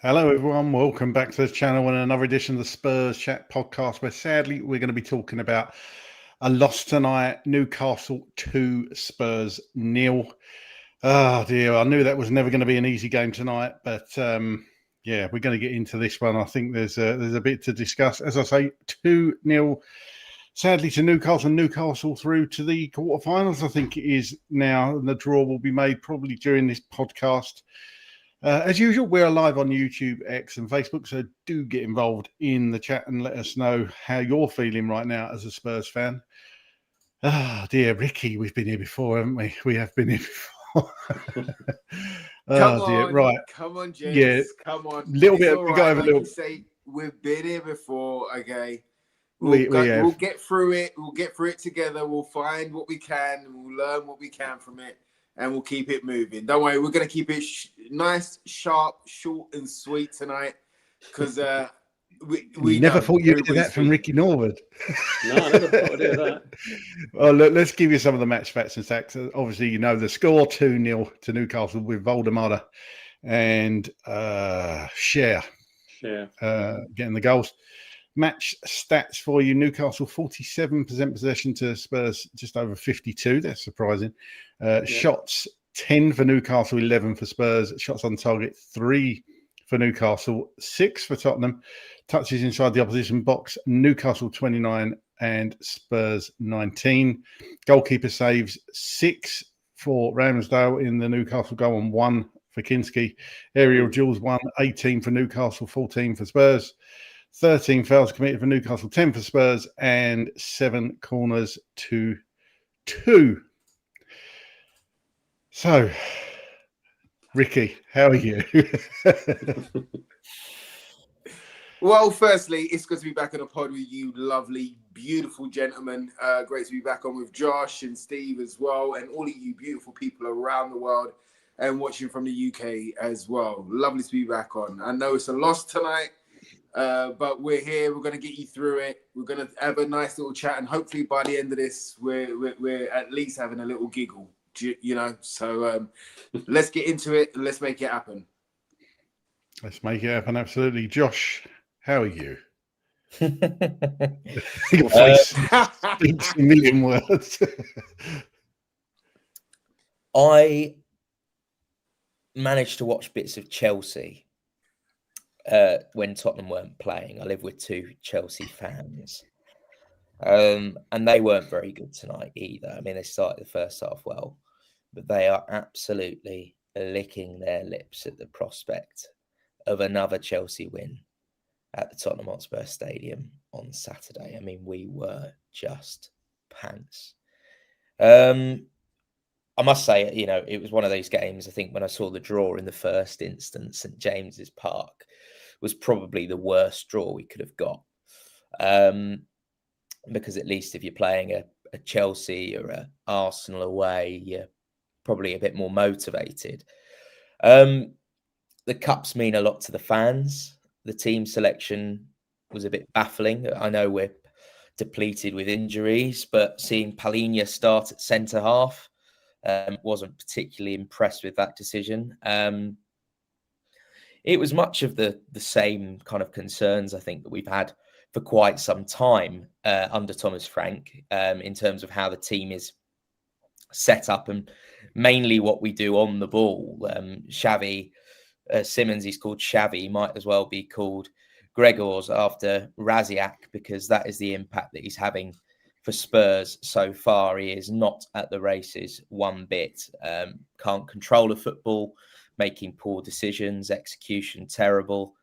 Hello, everyone. Welcome back to the channel and another edition of the Spurs Chat podcast, where sadly we're going to be talking about a loss tonight. Newcastle 2, Spurs 0. Oh dear, I knew that was never going to be an easy game tonight, but yeah, we're going to get into this one. I think there's a bit to discuss. As I say, 2-0. Sadly to Newcastle, Newcastle through to the quarterfinals. I think it is now, and the draw will be made probably during this podcast. As usual, we're live on YouTube, X, and Facebook, so do get involved in the chat and let us know how you're feeling right now as a Spurs fan. Ah, dear Ricky, we've been here before, haven't we? We have been here before. Come on, right? Come on, James. Yeah, come on. Little bit. We got over like a little. You say, we've been here before. Okay, we'll get through it. We'll get through it together. We'll find what we can, and we'll learn what we can from it. And we'll keep it moving. Don't worry, we're going to keep it nice, sharp, short, and sweet tonight. Because we never thought you'd do that from Ricky Norwood. No, I never thought I'd do that. Well, look, let's give you some of the match facts and stats. Obviously, you know the score 2-0 to Newcastle with Voldemar and Cher getting the goals. Match stats for you: Newcastle 47% possession to Spurs just over 52. That's surprising. Shots 10 for Newcastle, 11 for Spurs. Shots on target 3 for Newcastle, 6 for Tottenham. Touches inside the opposition box: Newcastle 29 and Spurs 19. Goalkeeper saves 6 for Ramsdale in the Newcastle goal and 1 for Kinski. Aerial duels 1, 18 for Newcastle, 14 for Spurs. 13 fouls committed for Newcastle, 10 for Spurs, and 7 corners to 2. So, Ricky, how are you? Well, firstly, it's good to be back on a pod with you, lovely, beautiful gentlemen. Great to be back on with Josh and Steve as well, and all of you beautiful people around the world and watching from the UK as well. Lovely to be back on. I know it's a loss tonight. But we're here. We're going to get you through it. We're going to have a nice little chat, and hopefully by the end of this, we're at least having a little giggle. You know, so let's get into it and let's make it happen. Let's make it happen. Absolutely, Josh. How are you? Your face speaks a million words. I managed to watch bits of Chelsea. When Tottenham weren't playing. I live with 2 Chelsea fans. And they weren't very good tonight either. I mean, they started the first half well, but they are absolutely licking their lips at the prospect of another Chelsea win at the Tottenham Hotspur Stadium on Saturday. I mean, we were just pants. I must say, you know, it was one of those games, I think, when I saw the draw in the first instance, St James's Park was probably the worst draw we could have got. Because at least if you're playing a Chelsea or a Arsenal away, you're probably a bit more motivated. The cups mean a lot to the fans. The team selection was a bit baffling. I know we're depleted with injuries, but seeing Palhinha start at centre-half, wasn't particularly impressed with that decision. It was much of the same kind of concerns, I think, that we've had for quite some time under Thomas Frank in terms of how the team is set up and mainly what we do on the ball. Xavi, Simmons, he's called Xavi, might as well be called Gregors after Raziak, because that is the impact that he's having for Spurs so far. He is not at the races one bit. Can't control a football, making poor decisions, execution terrible.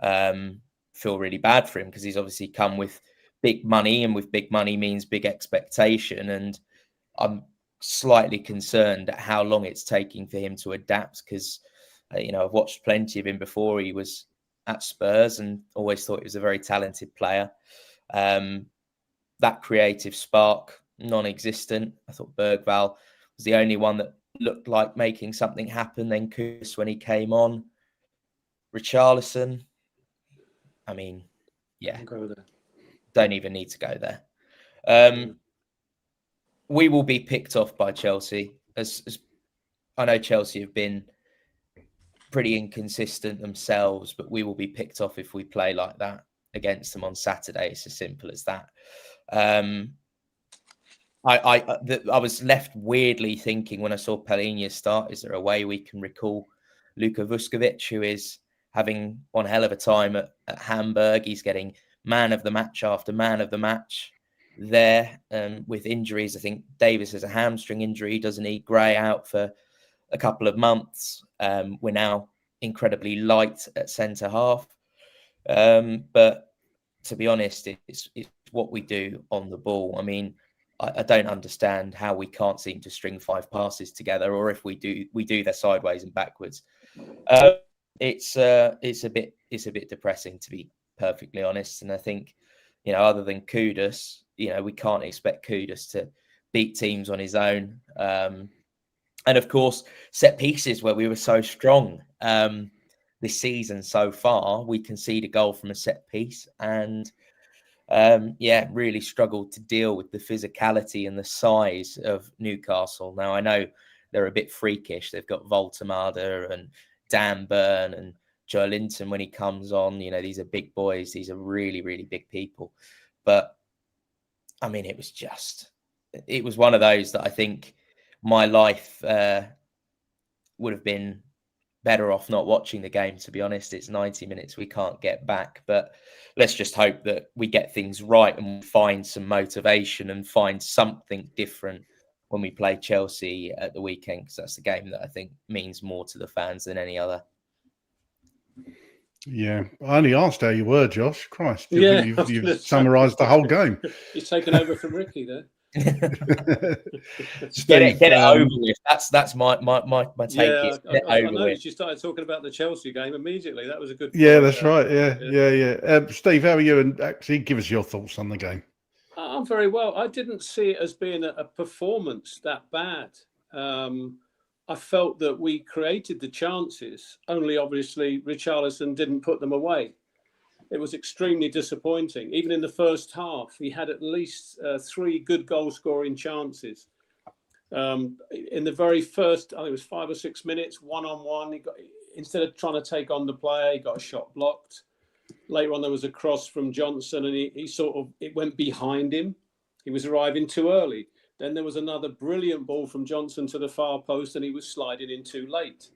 Feel really bad for him because he's obviously come with big money, and with big money means big expectation. And I'm slightly concerned at how long it's taking for him to adapt because, you know, I've watched plenty of him before he was at Spurs and always thought he was a very talented player. That creative spark, non-existent. I thought Bergvall was the only one that looked like making something happen. Then Hughes when he came on. Richarlison, I mean, yeah, don't even need to go there. We will be picked off by Chelsea. As I know Chelsea have been pretty inconsistent themselves, but we will be picked off if we play like that against them on Saturday. It's as simple as that. I was left weirdly thinking when I saw Palhinha start, is there a way we can recall Luka Vuskovic, who is having one hell of a time at Hamburg? He's getting man of the match after man of the match there, with injuries. I think Davis has a hamstring injury, doesn't he? Gray out for a couple of months. We're now incredibly light at centre half. But to be honest, it's what we do on the ball. I mean, I don't understand how we can't seem to string 5 passes together, or if we do their sideways and backwards. It's a bit depressing, to be perfectly honest. And I think, other than Kudus, we can't expect Kudus to beat teams on his own. And of course, set pieces where we were so strong this season so far, we concede a goal from a set piece, and really struggled to deal with the physicality and the size of Newcastle. Now, I know they're a bit freakish. They've got Voltemada and Dearman and Joe Linton when he comes on. These are big boys. These are really, really big people. But, I mean, it was one of those that I think my life would have been better off not watching the game, to be honest. It's 90 minutes we can't get back, but let's just hope that we get things right and find some motivation and find something different when we play Chelsea at the weekend, because that's the game that I think means more to the fans than any other. Yeah, I only asked how you were, Josh. Christ, you've summarised the whole game. He's taken over from Ricky there. Steve, get it over with. That's my take. I noticed you started talking about the Chelsea game immediately. That was a good point. Yeah, that's right. Yeah. Steve, how are you? And actually, give us your thoughts on the game. I'm very well. I didn't see it as being a performance that bad. I felt that we created the chances, only obviously Richarlison didn't put them away. It was extremely disappointing. Even in the first half, he had at least 3 good goal-scoring chances. In the very first, I think it was 5 or 6 minutes, one-on-one, instead of trying to take on the player, he got a shot blocked. Later on, there was a cross from Johnson, and it went behind him. He was arriving too early. Then there was another brilliant ball from Johnson to the far post, and he was sliding in too late.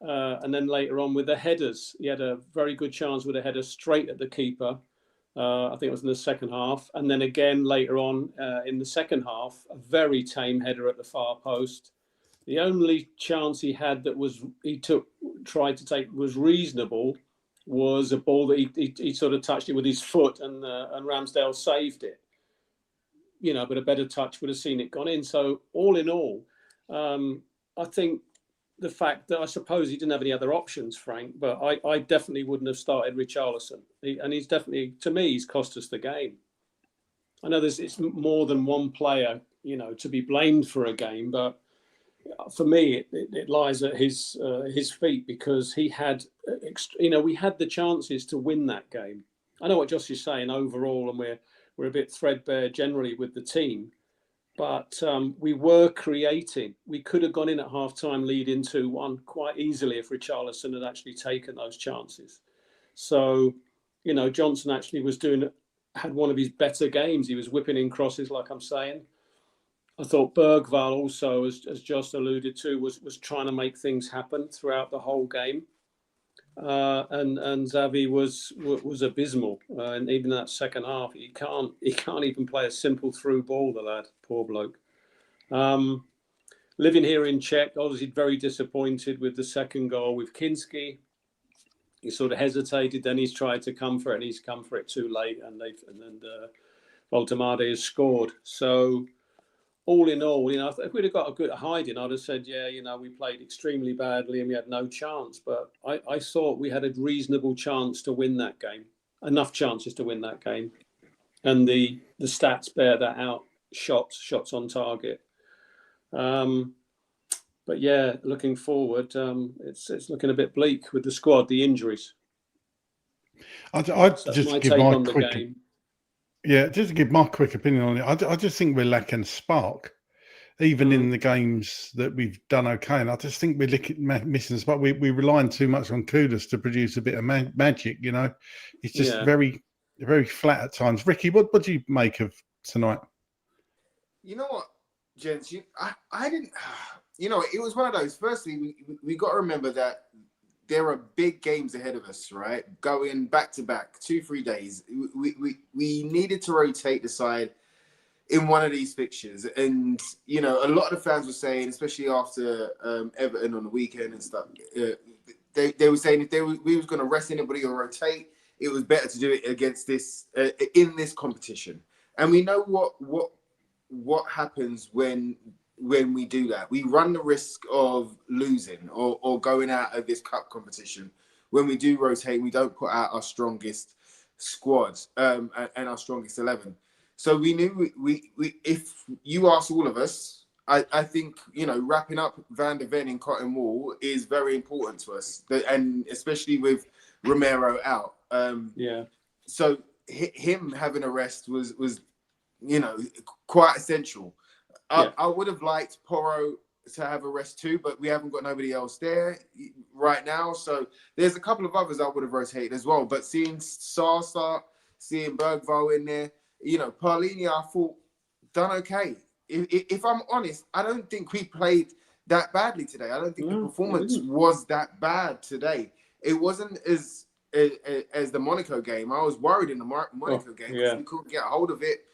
And then later on with the headers, he had a very good chance with a header straight at the keeper. I think it was in the second half. And then again later on in the second half, a very tame header at the far post. The only chance he had that tried to take was reasonable, was a ball that he sort of touched it with his foot, and Ramsdale saved it. But a better touch would have seen it gone in. So all in all, I think the fact that I suppose he didn't have any other options, Frank, but I definitely wouldn't have started Richarlison. And he's definitely, to me, he's cost us the game. I know it's more than one player, to be blamed for a game, but for me, it lies at his feet, because he had, we had the chances to win that game. I know what Josh is saying overall, and we're a bit threadbare generally with the team. But we were creating. We could have gone in at half-time leading 2-1 quite easily if Richarlison had actually taken those chances. So, Johnson actually had one of his better games. He was whipping in crosses, like I'm saying. I thought Bergvall also, as Josh alluded to, was trying to make things happen throughout the whole game. And Xavi was abysmal, and even in that second half, he can't even play a simple through ball. The lad, poor bloke. Living here in Czech, obviously very disappointed with the second goal with Kinski. He sort of hesitated, then he's tried to come for it, and he's come for it too late, and then Voltemada has scored. So, all in all, if we'd have got a good hiding, I'd have said, we played extremely badly and we had no chance. But I thought we had a reasonable chance to win that game, enough chances to win that game. And the stats bear that out, shots on target. But yeah, looking forward, it's looking a bit bleak with the squad, the injuries. Just to give my quick opinion on it. I just think we're lacking spark. even in the games that we've done okay. And I just think we're missing the spot. We're relying too much on Kudus to produce a bit of magic, you know. It's just very, very flat at times. Ricky, what do you make of tonight? You know what, gents? I didn't. You know, it was one of those. Firstly, we got to remember that there are big games ahead of us, right? Going back to back, 2-3 days. We needed to rotate the side in one of these fixtures, and you know, a lot of the fans were saying, especially after Everton on the weekend and stuff, they were saying if we was going to rest anybody or rotate, it was better to do it against this in this competition. And we know what happens when we do that. We run the risk of losing or going out of this cup competition. When we do rotate, we don't put out our strongest squad and our strongest 11. So we knew we if you ask all of us, I think, you know, wrapping up Van der Ven in Cotton Wall is very important to us, and especially with Romero out. So him having a rest was you know, quite essential. I would have liked Porro to have a rest too, but we haven't got nobody else there right now. So there's a couple of others I would have rotated as well. But seeing Sarr start, seeing Bergvall in there, you know, Paulini, I thought done okay. If I'm honest, I don't think we played that badly today. I don't think the performance was that bad today. It wasn't as the Monaco game. I was worried in the Monaco game because we couldn't get a hold of it.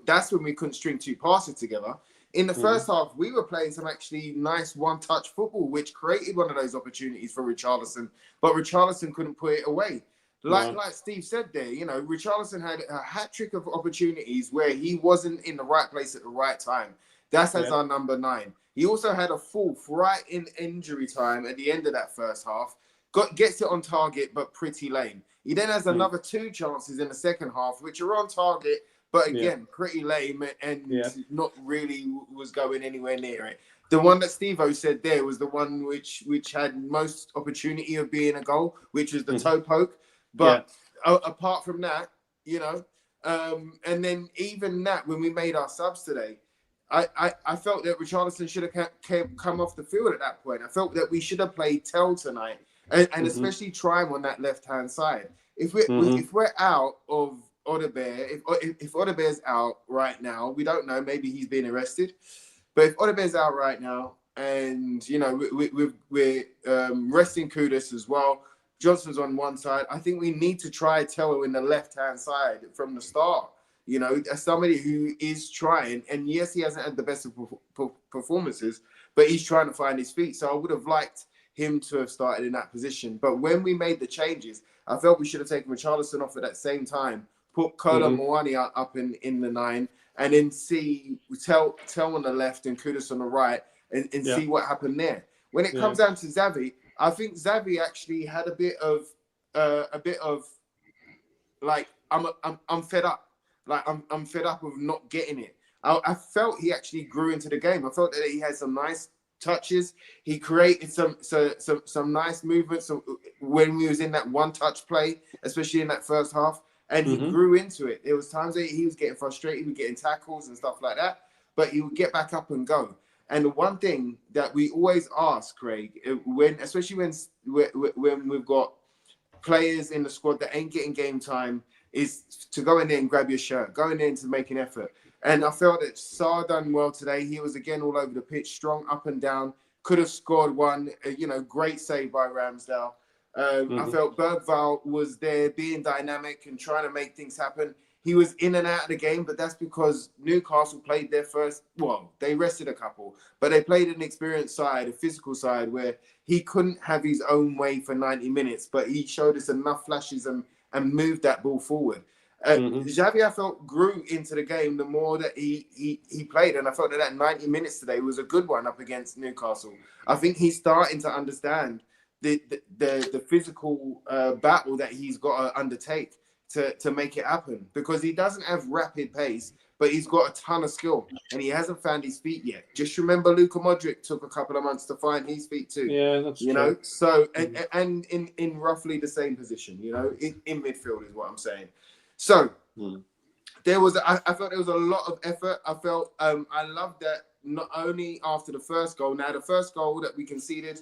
That's when we couldn't string two passes together. In the first half, we were playing some actually nice one-touch football, which created one of those opportunities for Richarlison, but Richarlison couldn't put it away. Like Steve said there, you know, Richarlison had a hat-trick of opportunities where he wasn't in the right place at the right time. That's as our number 9. He also had a fourth right in injury time at the end of that first half. Gets it on target, but pretty lame. He then has another 2 chances in the second half, which are on target, but again, pretty lame and not really was going anywhere near it. The one that Steve-O said there was the one which had most opportunity of being a goal, which was the toe poke. But apart from that, you know, and then even that, when we made our subs today, I felt that Richarlison should have come off the field at that point. I felt that we should have played Tell tonight, and especially try him on that left-hand side. If we're out of Odebear, if Odebear's out right now, we don't know. Maybe he's being arrested. But if Odebear's out right now, and you know we're resting Kudus as well, Johnson's on one side. I think we need to try Tello in the left-hand side from the start. You know, as somebody who is trying, and yes, he hasn't had the best of performances, but he's trying to find his feet. So I would have liked him to have started in that position. But when we made the changes, I felt we should have taken Richarlison off at that same time, put Kola Moani up in the 9, and then see Tell on the left and Kudus on the right, and see what happened there. When it comes down to Xavi, I think Xavi actually had a bit of like I'm fed up. Like I'm fed up of not getting it. I felt he actually grew into the game. I felt that he had some nice touches. He created some nice movements when we was in that one-touch play, especially in that first half. And he grew into it. There was times that he was getting frustrated, he was getting tackles and stuff like that, but he would get back up and go. And the one thing that we always ask, Craig, especially when we've got players in the squad that ain't getting game time, is to go in there and grab your shirt, go in there and to make an effort. And I felt that Sarr done well today. He was again all over the pitch, strong up and down, could have scored one, great save by Ramsdale. I felt Bergvall was there being dynamic and trying to make things happen. He was in and out of the game, but that's because Newcastle played their first, well, they rested a couple, but they played an experienced side, a physical side, where he couldn't have his own way for 90 minutes, but he showed us enough flashes and moved that ball forward. Xavi, I felt, grew into the game the more that he played, and I felt that 90 minutes today was a good one up against Newcastle. I think he's starting to understand the physical battle that he's got to undertake to make it happen, because he doesn't have rapid pace, but he's got a ton of skill and he hasn't found his feet yet. Just remember, Luka Modric took a couple of months to find his feet too. Yeah, that's true. Know, so and in roughly the same position, in midfield is what I'm saying. So I felt there was a lot of effort. I felt I loved that not only after the first goal. Now the first goal that we conceded,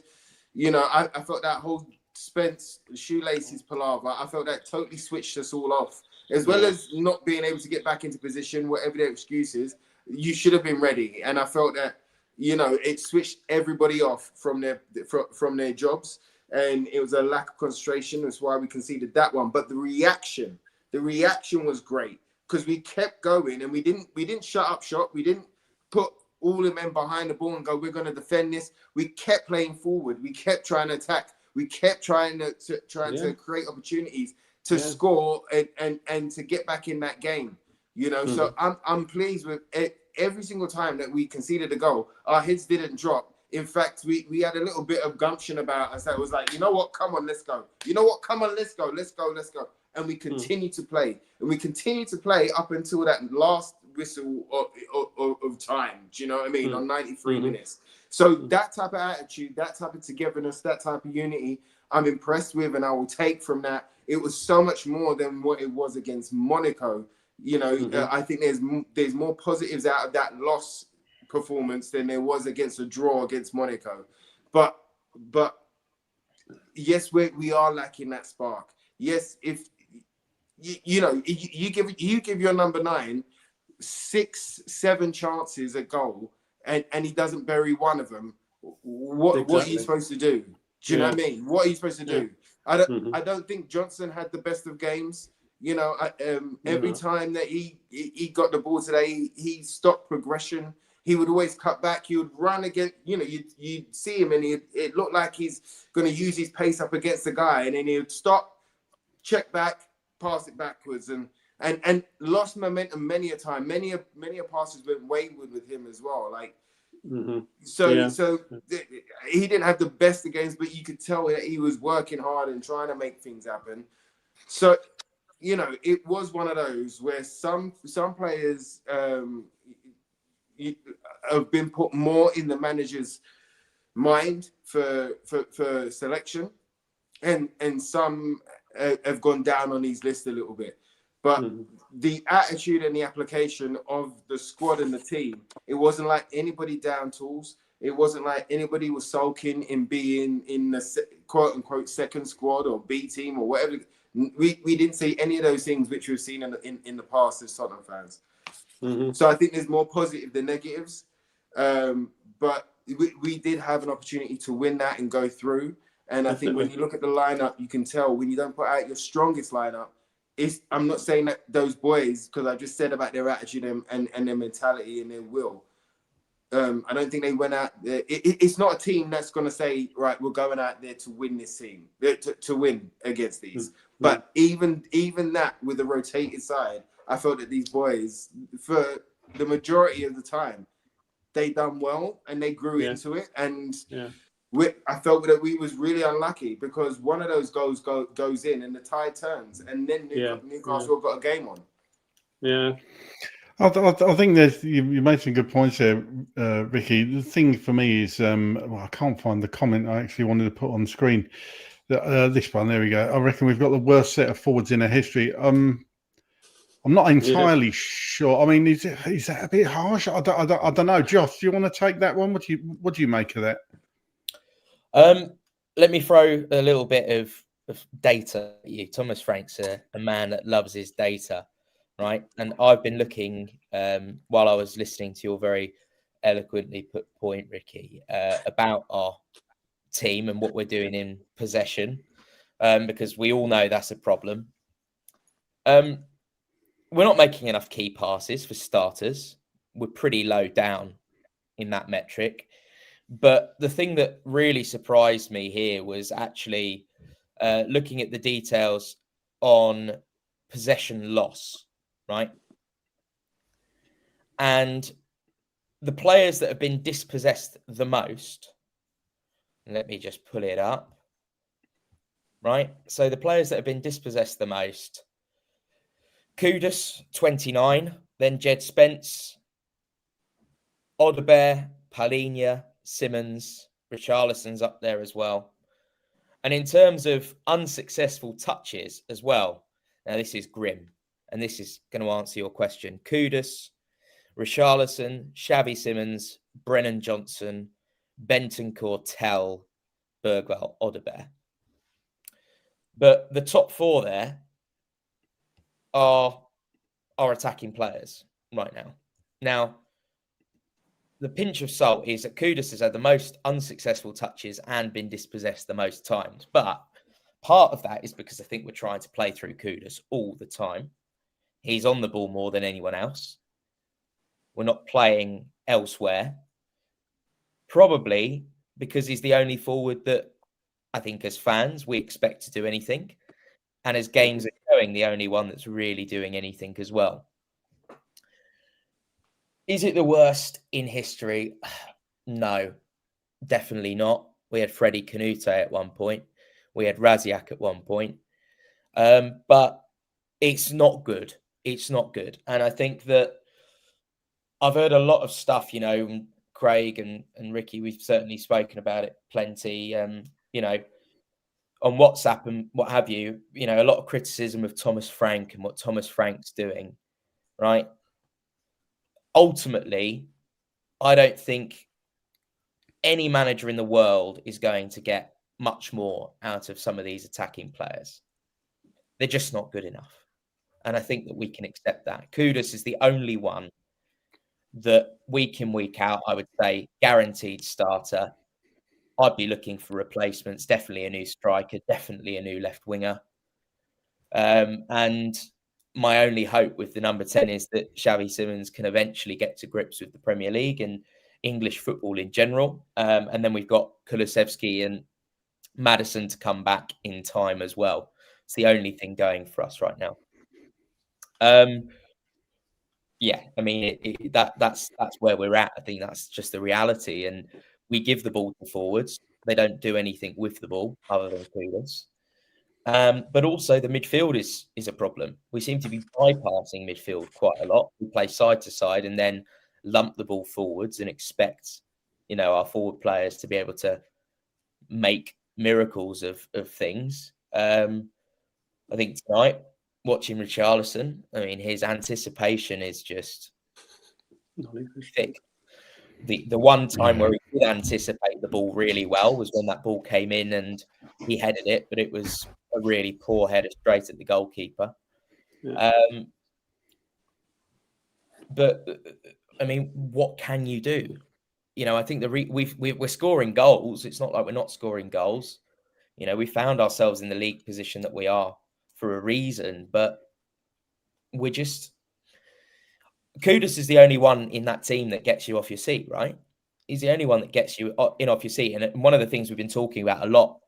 I felt that whole Spence shoelaces palaver. I felt that totally switched us all off. As well as not being able to get back into position, whatever their excuses, you should have been ready. And I felt that it switched everybody off from their jobs, and it was a lack of concentration. That's why we conceded that one. But the reaction was great because we kept going and we didn't shut up shop. We didn't put all the men behind the ball and go, we're going to defend this. We kept playing forward. We kept trying to attack. We kept trying to create opportunities to score and to get back in that game. So I'm pleased with it. Every single time that we conceded a goal, our heads didn't drop. In fact, we had a little bit of gumption about us that was like, you know what, come on, let's go. You know what, come on, let's go. And we continue to play. And we continue to play up until that last whistle of time. Do you know what I mean? On 93 minutes. So that type of attitude, that type of togetherness, that type of unity, I'm impressed with, and I will take from that. It was so much more than what it was against Monaco. I think there's more positives out of that loss performance than there was against a draw against Monaco. But yes, we are lacking that spark. Yes, if you give your number 9 6-7 chances at goal and he doesn't bury one of them, what are you supposed to do? Do you know what I mean? What are you supposed to do? I don't think Johnson had the best of games. Every time that he got the ball today, he stopped progression. He would always cut back. He would run again. You'd see him, and it looked like he's going to use his pace up against the guy, and then he would stop, check back, pass it backwards, and lost momentum many a time. Many a passes went wayward with him as well. So he didn't have the best of games, but you could tell that he was working hard and trying to make things happen. So. It was one of those where some players have been put more in the manager's mind for selection, and some have gone down on his list a little bit. But the attitude and the application of the squad and the team, it wasn't like anybody down tools. It wasn't like anybody was sulking in being in the quote unquote second squad or B team or whatever. We didn't see any of those things which we've seen in the past as Tottenham fans. So I think there's more positive than negatives. But we did have an opportunity to win that and go through. And I think when you look at the lineup, you can tell when you don't put out your strongest lineup. I'm not saying that those boys, because I just said about their attitude and their mentality and their will. I don't think they went out there. It's not a team that's going to say, right, we're going out there to win this team, to win against these. But even that, with the rotated side, I felt that these boys, for the majority of the time, they done well and they grew into it. And I felt that we was really unlucky because one of those goals goes in and the tide turns, and then Newcastle got a game on. Yeah. I think you made some good points there, Ricky. The thing for me is, I can't find the comment I actually wanted to put on screen. This one, there we go. I reckon we've got the worst set of forwards in our history. I'm not entirely sure. I mean, is that a bit harsh? I don't know. Josh, do you want to take that one? What do you make of that? Let me throw a little bit of data at you. Thomas Frank's a man that loves his data. Right. And I've been looking while I was listening to your very eloquently put point, Ricky, about our team and what we're doing in possession, because we all know that's a problem. We're not making enough key passes for starters. We're pretty low down in that metric. But the thing that really surprised me here was actually looking at the details on possession loss. Right. And the players that have been dispossessed the most, let me just pull it up. Right. So the players that have been dispossessed the most, Kudus, 29, then Jed Spence, Odebear, Palhinha, Simmons, Richarlison's up there as well. And in terms of unsuccessful touches as well, now this is grim. and this is going to answer your question: Kudus, Richarlison, Xavi Simons, Brennan Johnson, Bentancur, Tell, Bergwell, Odobert. But the top four there are attacking players right now. Now, the pinch of salt is that Kudus has had the most unsuccessful touches and been dispossessed the most times. But part of that is because I think we're trying to play through Kudus all the time. He's on the ball more than anyone else. We're not playing elsewhere. Probably because he's the only forward that I think as fans we expect to do anything. And as games are going, the only one that's really doing anything as well. Is it the worst in history? No, definitely not. We had Freddie Canute at one point. We had Raziak at one point. But it's not good. It's not good. And I think that I've heard a lot of stuff, Craig and Ricky, we've certainly spoken about it plenty, on WhatsApp and what have you, a lot of criticism of Thomas Frank and what Thomas Frank's doing, right? Ultimately, I don't think any manager in the world is going to get much more out of some of these attacking players. They're just not good enough. And I think that we can accept that. Kudus is the only one that week in, week out, I would say, guaranteed starter. I'd be looking for replacements, definitely a new striker, definitely a new left winger. And my only hope with the number 10 is that Xavi Simons can eventually get to grips with the Premier League and English football in general. And then we've got Kulusevski and Maddison to come back in time as well. It's the only thing going for us right now. Yeah, I mean, that's where we're at. I think that's just the reality. And we give the ball to forwards. They don't do anything with the ball other than Kudus. But also the midfield is a problem. We seem to be bypassing midfield quite a lot. We play side to side and then lump the ball forwards and expect, our forward players to be able to make miracles of things. I think tonight, watching Richarlison, I mean, his anticipation is just thick. The one time where he did anticipate the ball really well was when that ball came in and he headed it, but it was a really poor header straight at the goalkeeper. Yeah. But I mean, what can you do? I think we're scoring goals. It's not like we're not scoring goals. We found ourselves in the league position that we are for a reason, but we're just. Kudus is the only one in that team that gets you off your seat, right? He's the only one that gets you in off your seat. And one of the things we've been talking about a lot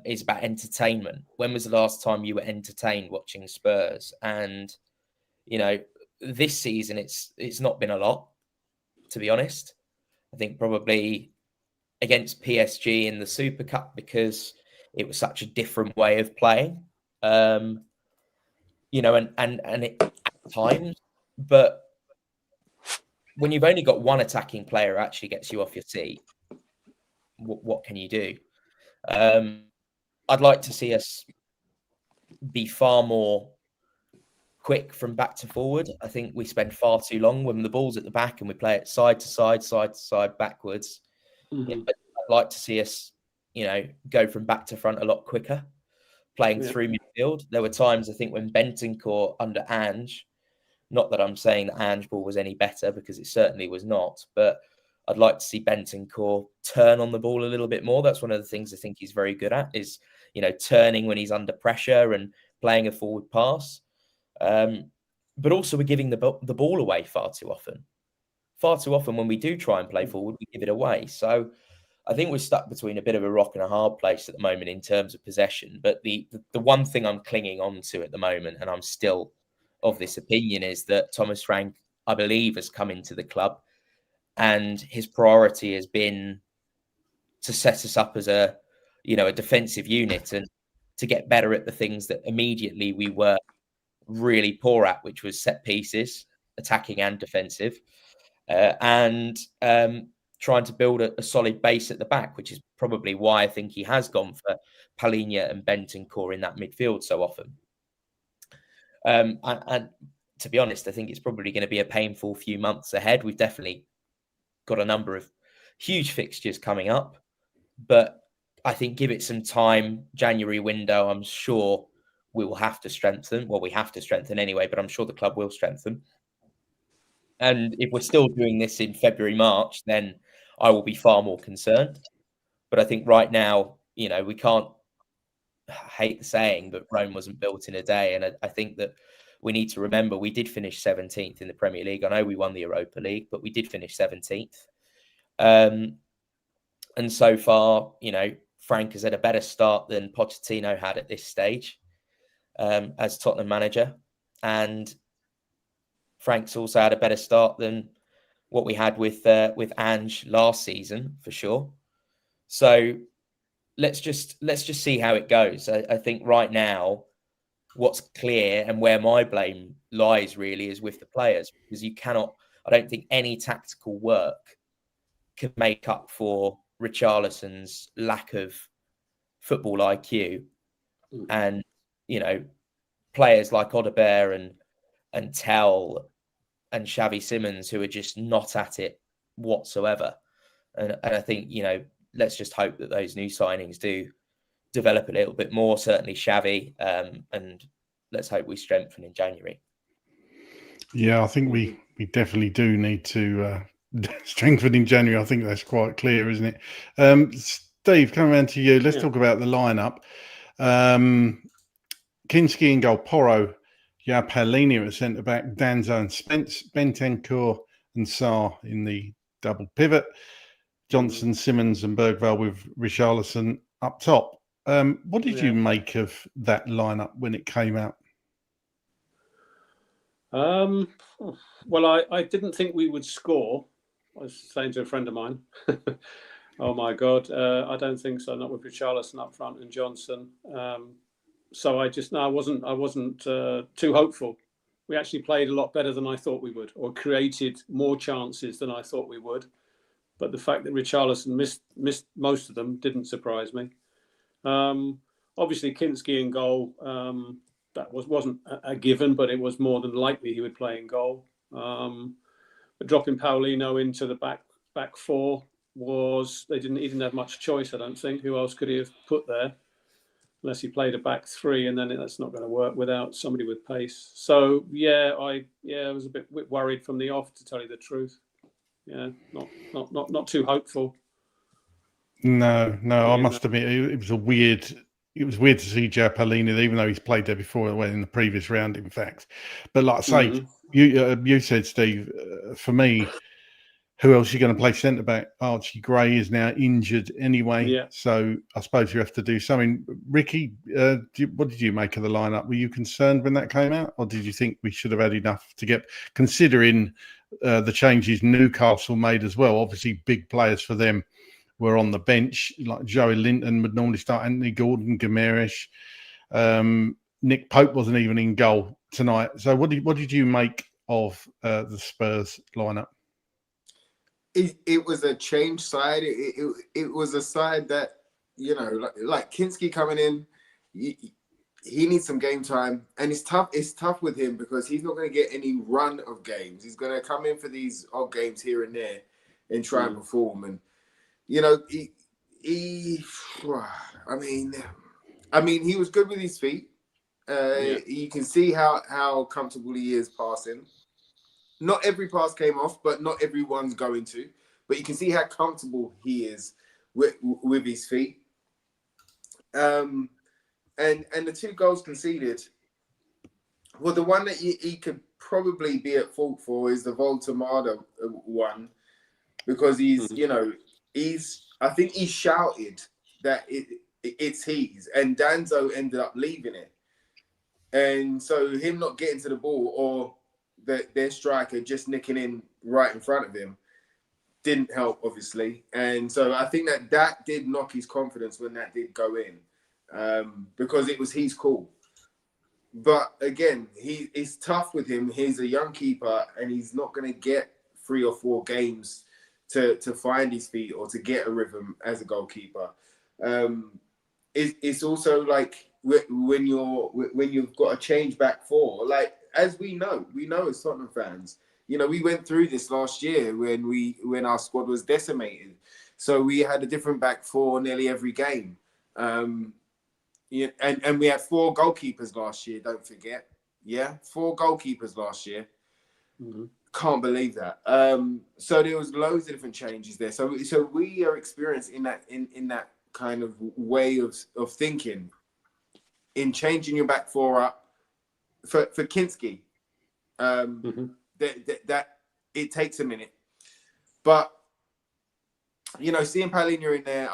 is about entertainment. When was the last time you were entertained watching Spurs? And, this season, it's not been a lot, to be honest. I think probably against PSG in the Super Cup because it was such a different way of playing, and at times. But when you've only got one attacking player who actually gets you off your seat, what can you do? I'd like to see us be far more quick from back to forward. I think we spend far too long when the ball's at the back and we play it side to side, backwards. Mm-hmm. I'd like to see us, go from back to front a lot quicker, playing through midfield. There were times, I think, when Bentancur under Ange, not that I'm saying that Ange ball was any better because it certainly was not, but I'd like to see Bentancur turn on the ball a little bit more. That's one of the things I think he's very good at is, turning when he's under pressure and playing a forward pass. But also we're giving the ball away far too often. Far too often when we do try and play forward, we give it away. So I think we're stuck between a bit of a rock and a hard place at the moment in terms of possession. But the one thing I'm clinging on to at the moment, and I'm still of this opinion, is that Thomas Frank, I believe, has come into the club and his priority has been to set us up as a defensive unit and to get better at the things that immediately we were really poor at, which was set pieces, attacking and defensive, and trying to build a solid base at the back, which is probably why I think he has gone for Palhinha and Bentancur in that midfield so often. And to be honest, I think it's probably going to be a painful few months ahead. We've definitely got a number of huge fixtures coming up, but I think give it some time. January window, I'm sure we will have to strengthen. Well, we have to strengthen anyway, but I'm sure the club will strengthen. And if we're still doing this in February, March, then I will be far more concerned. But I think right now, we can't, I hate the saying, but Rome wasn't built in a day. And I think that we need to remember we did finish 17th in the Premier League. I know we won the Europa League, but we did finish 17th. And so far, Frank has had a better start than Pochettino had at this stage as Tottenham manager. And Frank's also had a better start than what we had with Ange last season, for sure. So let's just see how it goes. I think right now, what's clear and where my blame lies really is with the players, because you cannot. I don't think any tactical work can make up for Richarlison's lack of football IQ, and players like Odegaard and Tell and Xavi Simons who are just not at it whatsoever. And I think, let's just hope that those new signings do develop a little bit more, certainly Xavi, and let's hope we strengthen in January. Yeah, I think we definitely do need to strengthen in January. I think that's quite clear, isn't it? Steve, coming around to you, let's talk about the lineup. Kinski in goal, Porro, Palini at centre-back, Danzo and Spence, Bentancur and Sarr in the double pivot, Johnson, Simmons and Bergvall with Richarlison up top. What did you make of that lineup when it came out? Well, I didn't think we would score. I was saying to a friend of mine, oh my God, I don't think so, not with Richarlison up front and Johnson. So I wasn't too hopeful. We actually played a lot better than I thought we would, or created more chances than I thought we would. But the fact that Richarlison missed most of them didn't surprise me. Obviously, Kinski in goal, that wasn't a given, but it was more than likely he would play in goal. But dropping Paulino into the back four he didn't have much choice, I don't think. Who else could he have put there? Unless he played a back three, and then that's not going to work without somebody with pace. So I was a bit worried from the off, to tell you the truth. Yeah, not too hopeful. No, I must admit it was weird to see Joe Palini, even though he's played there before, in the previous round, in fact. But like I say, you said, Steve, for me, who else are you going to play centre back? Archie Gray is now injured anyway, so I suppose you have to do something. Ricky, what did you make of the lineup? Were you concerned when that came out, or did you think we should have had enough to get, considering the changes Newcastle made as well? Obviously, big players for them were on the bench, like Joey Linton would normally start, Anthony Gordon, Guimaraes. Nick Pope wasn't even in goal tonight. So what did you make of the Spurs lineup? It was a change side. It was a side that, like Kinski coming in, he needs some game time, and it's tough. It's tough with him because he's not going to get any run of games. He's going to come in for these odd games here and there and try and perform. And he was good with his feet. You can see how comfortable he is passing. Not every pass came off, but not everyone's going to. But you can see how comfortable he is with his feet. And the 2 goals conceded. Well, the one that he could probably be at fault for is the Voltemada one, because I think he shouted that it's his, and Danzo ended up leaving it. And so him not getting to the ball, or their striker just nicking in right in front of him, didn't help, obviously. And so I think that did knock his confidence when that did go in, because it was his call. But again, it's tough with him. He's a young keeper, and he's not going to get 3 or 4 games to find his feet or to get a rhythm as a goalkeeper. It's also like when you've got a change back four, like as we know as Tottenham fans, we went through this last year when our squad was decimated. So we had a different back four nearly every game. And we had 4 goalkeepers last year, don't forget. Yeah, 4 goalkeepers last year. Mm-hmm. Can't believe that. So there was loads of different changes there. So we are experienced in that kind of way of thinking, in changing your back four up for Kinski. That it takes a minute, but seeing Palhinha in there,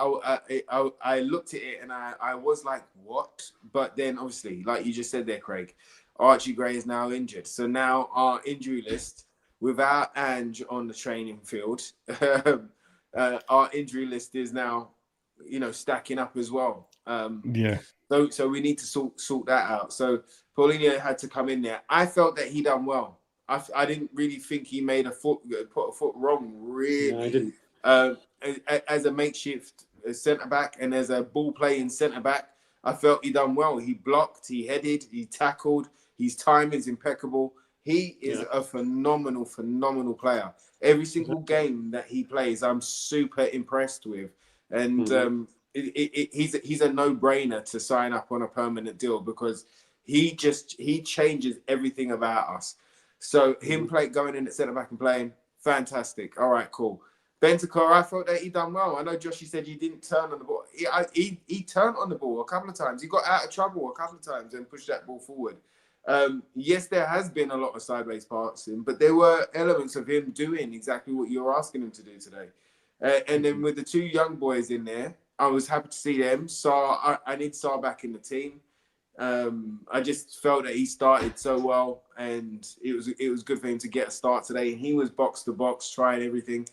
I looked at it and I was like, what? But then obviously, like you just said there, Craig, Archie Gray is now injured. So now our injury list, without Ange on the training field, our injury list is now, stacking up as well. So we need to sort that out. So Palhinha had to come in there. I felt that he done well. I didn't really think he put a foot wrong, really. No, I didn't. As a makeshift centre back and as a ball playing centre back, I felt he done well. He blocked, he headed, he tackled. His time is impeccable. He is a phenomenal player. Every single game that he plays, I'm super impressed with. And he's a no-brainer to sign up on a permanent deal, because he changes everything about us. So him going in at centre back and playing, fantastic. All right, cool. Bentancur, I thought that he done well. I know Josh, you said he didn't turn on the ball. He turned on the ball a couple of times. He got out of trouble a couple of times and pushed that ball forward. Yes, there has been a lot of sideways passing, but there were elements of him doing exactly what you're asking him to do today. And then with the 2 young boys in there, I was happy to see them. I need Sarr back in the team. I just felt that he started so well, and it was good for him to get a start today. And he was box to box, trying everything.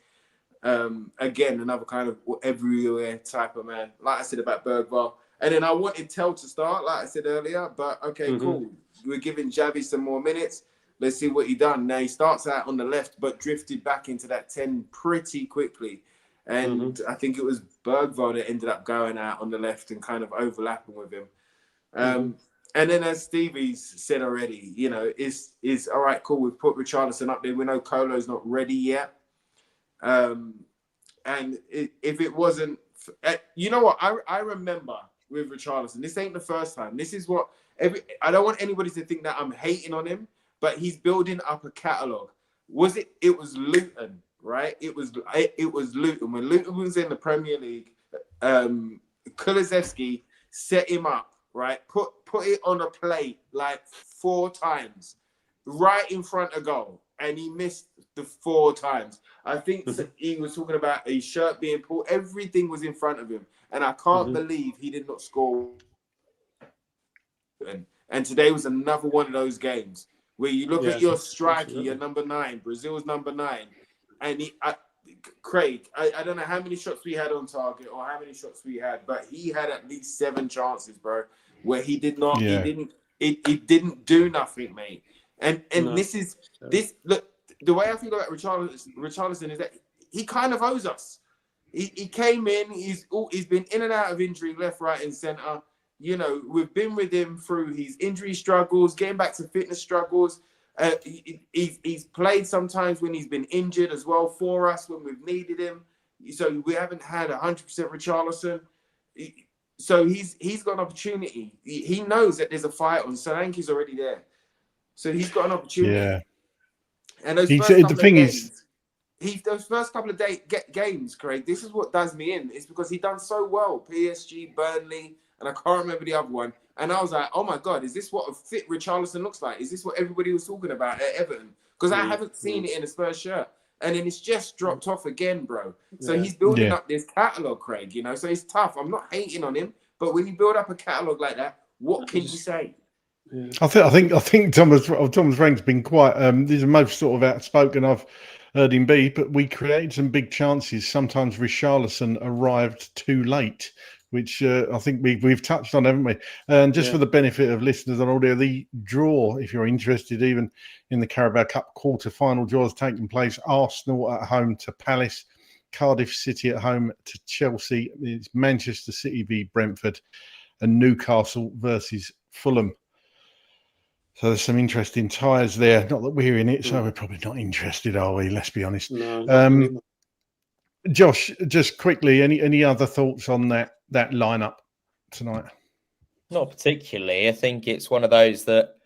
Again, another kind of everywhere type of man, like I said about Bergvall. And then I wanted Tell to start, like I said earlier, but okay, cool. We're giving Javi some more minutes. Let's see what he done. Now he starts out on the left, but drifted back into that 10 pretty quickly. And I think it was Bergvall that ended up going out on the left and kind of overlapping with him. And then, as Stevie's said already, is all right, cool. We've put Richarlison up there. We know Kolo's not ready yet. And if it wasn't, you know what? I remember with Richarlison, this ain't the first time. This is what I don't want anybody to think that I'm hating on him, but he's building up a catalogue. It was Luton, right? It was Luton. When Luton was in the Premier League, Kulusevski set him up, right? Put it on a plate like 4 times, right in front of goal, and he missed the 4 times. I think he was talking about a shirt being pulled. Everything was in front of him, and I can't believe he did not score. And today was another one of those games where you look at your striker, your number 9, Brazil's number 9, and Craig, I don't know how many shots we had on target or how many shots we had, but he had at least 7 chances, bro, where he did not, he didn't do nothing, mate. And look, the way I feel about Richarlison is that he kind of owes us. He came in, he's been in and out of injury, left, right, and centre. We've been with him through his injury struggles, getting back to fitness struggles. He's played sometimes when he's been injured as well for us when we've needed him. So we haven't had 100% Richarlison. So he's got an opportunity. He knows that there's a fight on. Solanke's already there. So he's got an opportunity. Yeah. And those first couple of games, Craig, this is what does me in. It's because he done so well. PSG, Burnley, and I can't remember the other one. And I was like, oh my God, is this what a fit Richarlison looks like? Is this what everybody was talking about at Everton? Because I haven't seen it in a Spurs shirt. And then it's just dropped off again, bro. So he's building up this catalogue, Craig, so it's tough. I'm not hating on him, but when you build up a catalogue like that, what can you say? Yeah. I think Thomas Frank's been quite. He's the most sort of outspoken I've heard him be. But we created some big chances. Sometimes Richarlison arrived too late, which I think we've touched on, haven't we? And just for the benefit of listeners on audio, the draw, if you're interested, even in the Carabao Cup quarter-final draw has taken place. Arsenal at home to Palace, Cardiff City at home to Chelsea. It's Manchester City v Brentford. and Newcastle versus Fulham. So there's some interesting ties there. Not that we're in it, so we're probably not interested, are we? Let's be honest. No, Josh, just quickly, any other thoughts on that lineup tonight? Not particularly. I think it's one of those that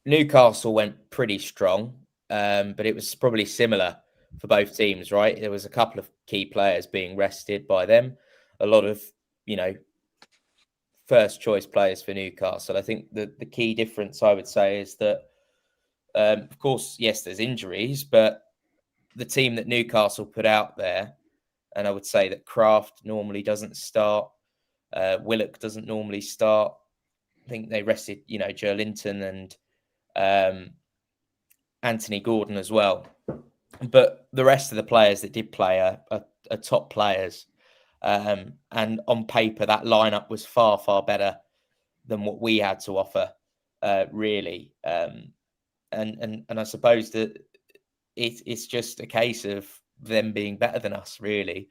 Newcastle went pretty strong, but it was probably similar for both teams, right? There was a couple of key players being rested by them. A lot of, first choice players for Newcastle. I think the key difference, I would say, is that, of course, yes, there's injuries, but the team that Newcastle put out there, and I would say that Kraft normally doesn't start, Willock doesn't normally start. I think they rested, Joe Linton and Anthony Gordon as well. But the rest of the players that did play are top players. And on paper, that lineup was far, far better than what we had to offer, really. And I suppose that it's just a case of them being better than us, really.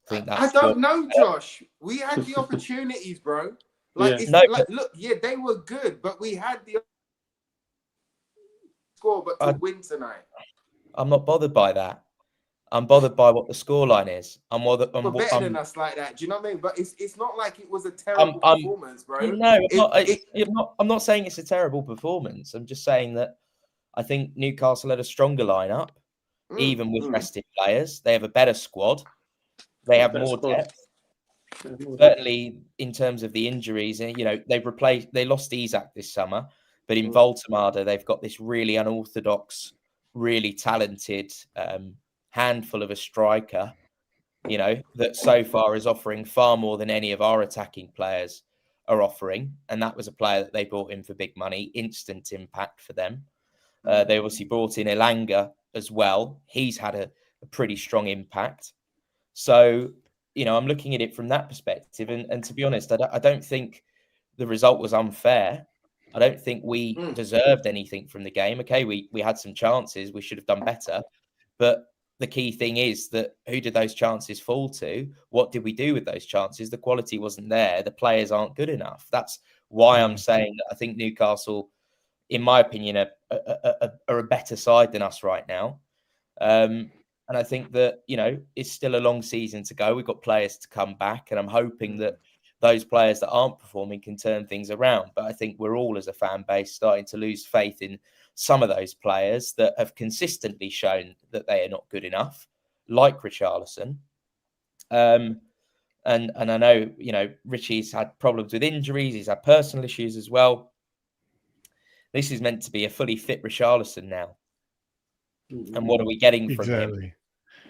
I don't know, Josh. We had the opportunities, bro. Look, they were good, but we had the score, but to win tonight. I'm not bothered by that. I'm bothered by what the scoreline is. I'm better than us like that. Do you know what I mean? But it's not like it was a terrible performance, bro. No, I'm not saying it's a terrible performance. I'm just saying that I think Newcastle had a stronger lineup, even with rested players. They have a better squad. They have more depth. Certainly, in terms of the injuries, they lost Isak this summer, but in Voltemada, they've got this really unorthodox, really talented handful of a striker, that so far is offering far more than any of our attacking players are offering. And that was a player that they brought in for big money, instant impact for them. They obviously brought in Elanga as well. He's had a pretty strong impact. So, I'm looking at it from that perspective. And to be honest, I don't think the result was unfair. I don't think we deserved anything from the game. Okay, we had some chances. We should have done better. But the key thing is that who did those chances fall to? What did we do with those chances? The quality wasn't there. The players aren't good enough. That's why I'm saying that I think Newcastle, in my opinion, are a better side than us right now. And I think that, it's still a long season to go. We've got players to come back, and I'm hoping that those players that aren't performing can turn things around. But I think we're all, as a fan base, starting to lose faith in some of those players that have consistently shown that they are not good enough, like Richarlison. And I know, Richie's had problems with injuries. He's had personal issues as well. This is meant to be a fully fit Richarlison now. And what are we getting from him?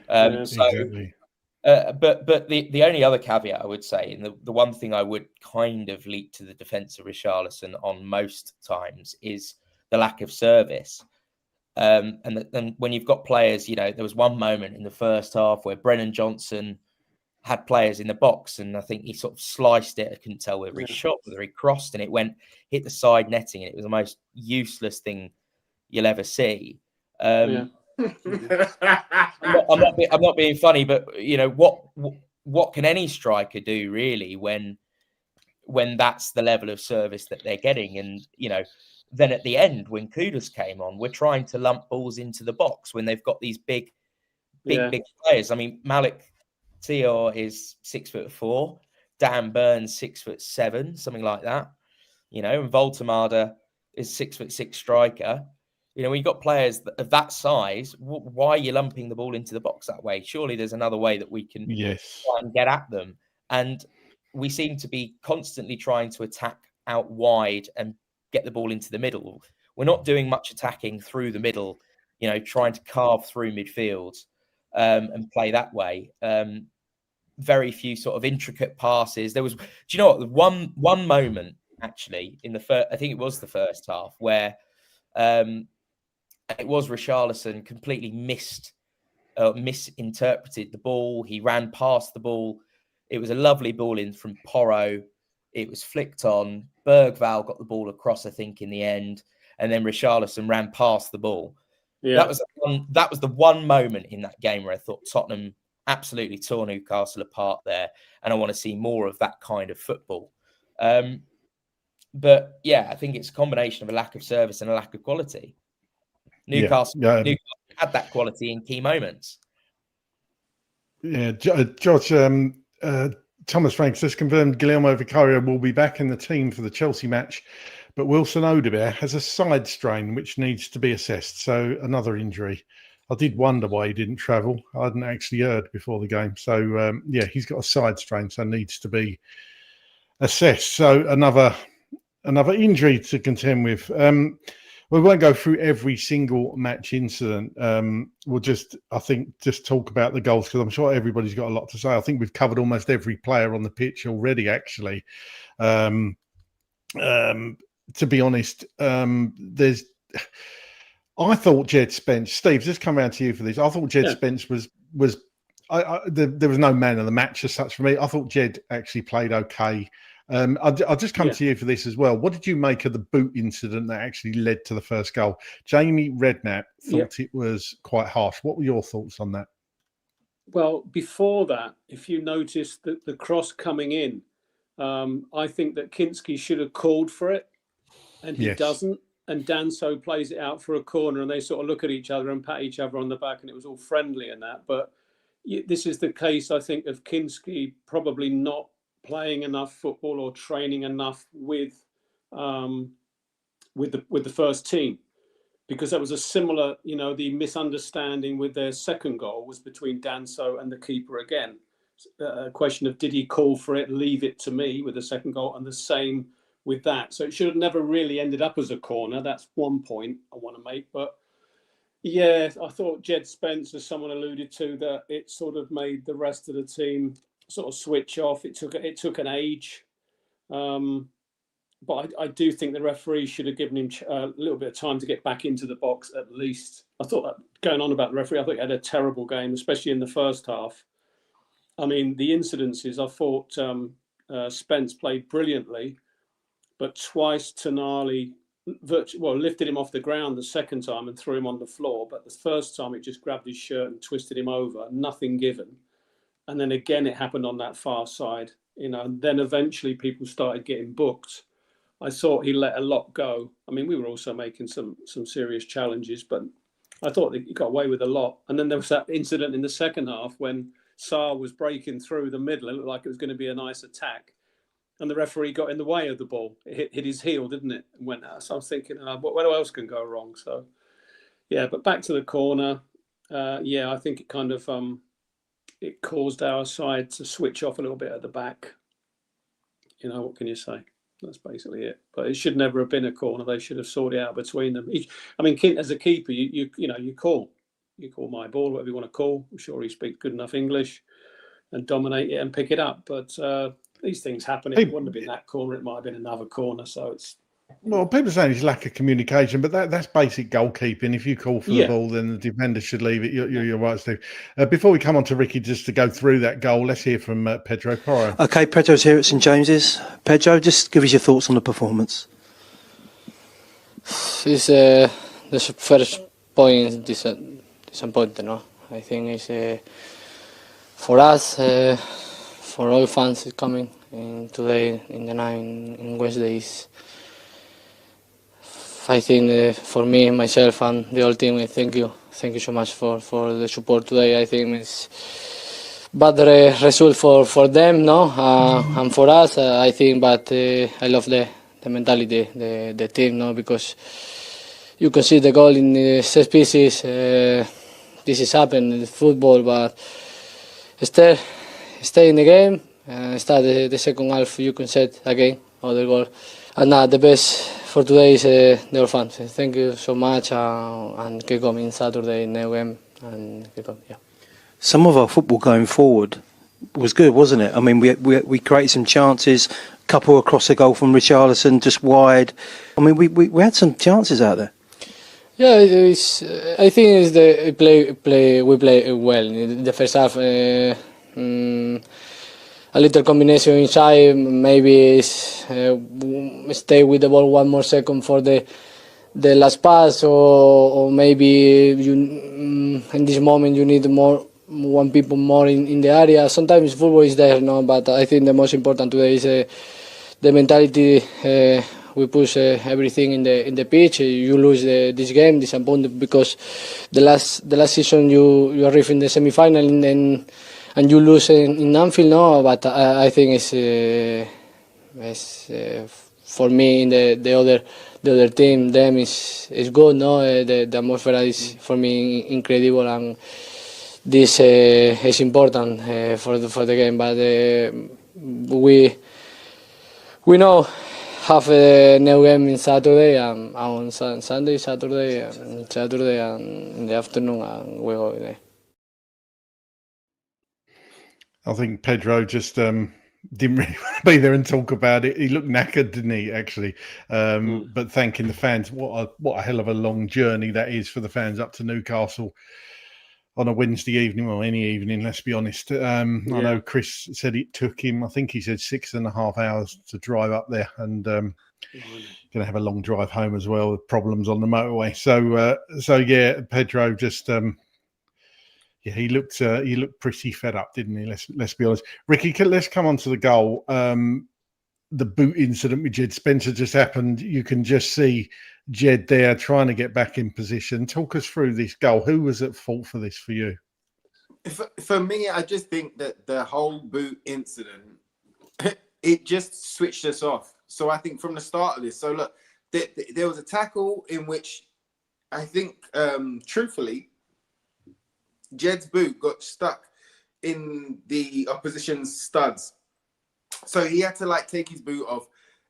Exactly. But the only other caveat I would say, and the one thing I would kind of leap to the defence of Richarlison on most times, is the lack of service. And when you've got players, there was one moment in the first half where Brennan Johnson had players in the box, and I think he sort of sliced it. I couldn't tell whether he shot, whether he crossed, and it hit the side netting, and it was the most useless thing you'll ever see. I'm not being funny, but what can any striker do really when that's the level of service that they're getting? And then at the end, when Kudus came on, we're trying to lump balls into the box when they've got these big players. I mean, Malik Tior is 6'4", Dan Burns 6'7", something like that. And Voltemada is 6'6" striker. When you've got players of that size, why are you lumping the ball into the box that way? Surely there's another way that we can try and get at them. And we seem to be constantly trying to attack out wide and get the ball into the middle. We're not doing much attacking through the middle, trying to carve through midfield and play that way. Very few sort of intricate passes. There was, do you know what? One moment actually in the first, I think it was the first half, where it was Richarlison completely misinterpreted the ball. He ran past the ball. It was a lovely ball in from Porro. It was flicked on. Bergvall got the ball across, I think, in the end, and then Richarlison ran past the ball. Yeah. That was the one moment in that game where I thought Tottenham absolutely tore Newcastle apart there, and I want to see more of that kind of football. But yeah, I think it's a combination of a lack of service and a lack of quality. Newcastle had that quality in key moments. Yeah, Josh, Thomas Franks just confirmed Guillermo Vicario will be back in the team for the Chelsea match, but Wilson Odobert has a side strain which needs to be assessed. So another injury. I did wonder why he didn't travel. I hadn't actually heard before the game. So yeah, he's got a side strain, so needs to be assessed. So another injury to contend with. We won't go through every single match incident. We'll just talk about the goals, because I'm sure everybody's got a lot to say. I think we've covered almost every player on the pitch already, actually. To be honest, I thought Jed Spence, Steve, just come around to you for this. I thought Jed Spence was there was no man of the match as such for me. I thought Jed actually played okay. I'll just come to you for this as well. What did you make of the boot incident that actually led to the first goal? Jamie Redknapp thought it was quite harsh. What were your thoughts on that? Well, before that, if you notice that the cross coming in, I think that Kinski should have called for it, and he doesn't. And Danso plays it out for a corner, and they sort of look at each other and pat each other on the back, and it was all friendly and that. But this is the case, I think, of Kinski probably not playing enough football or training enough with the first team, because that was a similar, the misunderstanding with their second goal was between Danso and the keeper again. A question of, did he call for it, leave it to me with the second goal, and the same with that. So it should have never really ended up as a corner. That's one point I want to make. But yeah, I thought Jed Spence, as someone alluded to, that it sort of made the rest of the team sort of switch off. It took an age, but I do think the referee should have given him a little bit of time to get back into the box at least. I thought that, going on about the referee, I thought he had a terrible game, especially in the first half. I mean, the incidences, I thought Spence played brilliantly, but twice Tonali lifted him off the ground the second time and threw him on the floor. But the first time, it just grabbed his shirt and twisted him over, nothing given. And then again, it happened on that far side, and then eventually people started getting booked. I thought he let a lot go. I mean, we were also making some serious challenges, but I thought that he got away with a lot. And then there was that incident in the second half when Sarr was breaking through the middle. It looked like it was going to be a nice attack. And the referee got in the way of the ball. It hit his heel, didn't it? And went out. So I was thinking, what else can go wrong? So, yeah, but back to the corner. I think it kind of... it caused our side to switch off a little bit at the back. What can you say? That's basically it. But it should never have been a corner. They should have sorted it out between them. I mean, as a keeper, you call my ball, whatever you want to call. I'm sure he speaks good enough English and dominate it and pick it up. But these things happen. If it wouldn't have been that corner, it might have been another corner. So it's... Well, people are saying it's lack of communication, but that's basic goalkeeping. If you call for the ball, then the defender should leave it. You're right, Steve. Before we come on to Ricky, just to go through that goal, let's hear from Pedro Porro. Okay, Pedro's here at St James's. Pedro, just give us your thoughts on the performance. It's the first point disappointing. No, I think it's for us, for all fans coming in today in the night in Wednesdays. I think for me, myself, and the whole team, thank you so much for the support today. I think it's bad result for them, no, and for us, I think. But I love the mentality, the team, no, because you can see the goal in the set pieces. This is happened in football, but stay in the game. Start the second half. You can set again other goal, and the best for today is the fans. Thank you so much, and keep coming Saturday in game and keep on. Yeah. Some of our football going forward was good, wasn't it? I mean, we created some chances. Couple across the goal from Richarlison, just wide. I mean, we had some chances out there. Yeah, I think it's we play well in the first half. A little combination inside, maybe stay with the ball one more second for the last pass, or maybe in this moment you need more one people more in the area. Sometimes football is there, no, but I think the most important today is the mentality. We push everything in the pitch. You lose this game, disappointed because the last season you arrive in the semi-final and you lose in Anfield, no. But I think it's for me in the other team, them is good, no. The atmosphere is for me incredible, and this is important for the game. But we know have a new game in Saturday and on Sunday, Saturday, and in the afternoon, and we go there. I think Pedro just didn't really want to be there and talk about it. He looked knackered, didn't he, actually? But thanking the fans. What a hell of a long journey that is for the fans up to Newcastle on a Wednesday evening, or any evening, let's be honest. I know Chris said it took him, I think he said 6.5 hours to drive up there, and going to have a long drive home as well, with problems on the motorway. So yeah, Pedro just he looked pretty fed up, didn't he? Let's be honest. Ricky, let's come on to the goal. The boot incident with Jed Spencer just happened. You can just see Jed there trying to get back in position. Talk us through this goal. Who was at fault for this for you? For me, I just think that the whole boot incident, it just switched us off. So I think from the start of this, so look, there was a tackle in which I think, truthfully, Jed's boot got stuck in the opposition's studs. So he had to take his boot off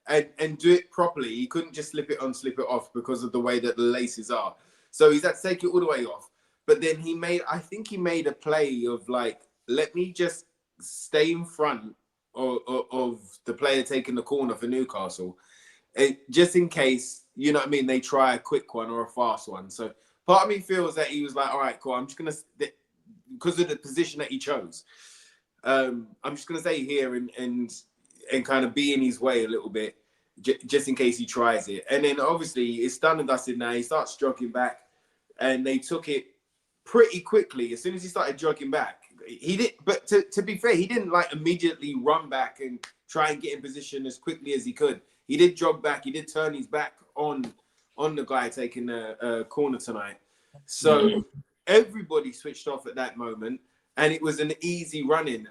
and do it properly. He couldn't just slip it on, slip it off because of the way that the laces are. So he's had to take it all the way off. But then I think he made a play of let me just stay in front of the player taking the corner for Newcastle. Just in case, you know what I mean, they try a quick one or a fast one. So part of me feels that he was like, all right, cool, I'm just going to, because of the position that he chose, I'm just going to stay here and kind of be in his way a little bit, just in case he tries it. And then obviously it's done and dusted now. He starts jogging back, and they took it pretty quickly. As soon as he started jogging back, he did. But to be fair, he didn't immediately run back and try and get in position as quickly as he could. He did jog back. He did turn his back on the guy taking a corner tonight. So everybody switched off at that moment, and it was an easy run-in.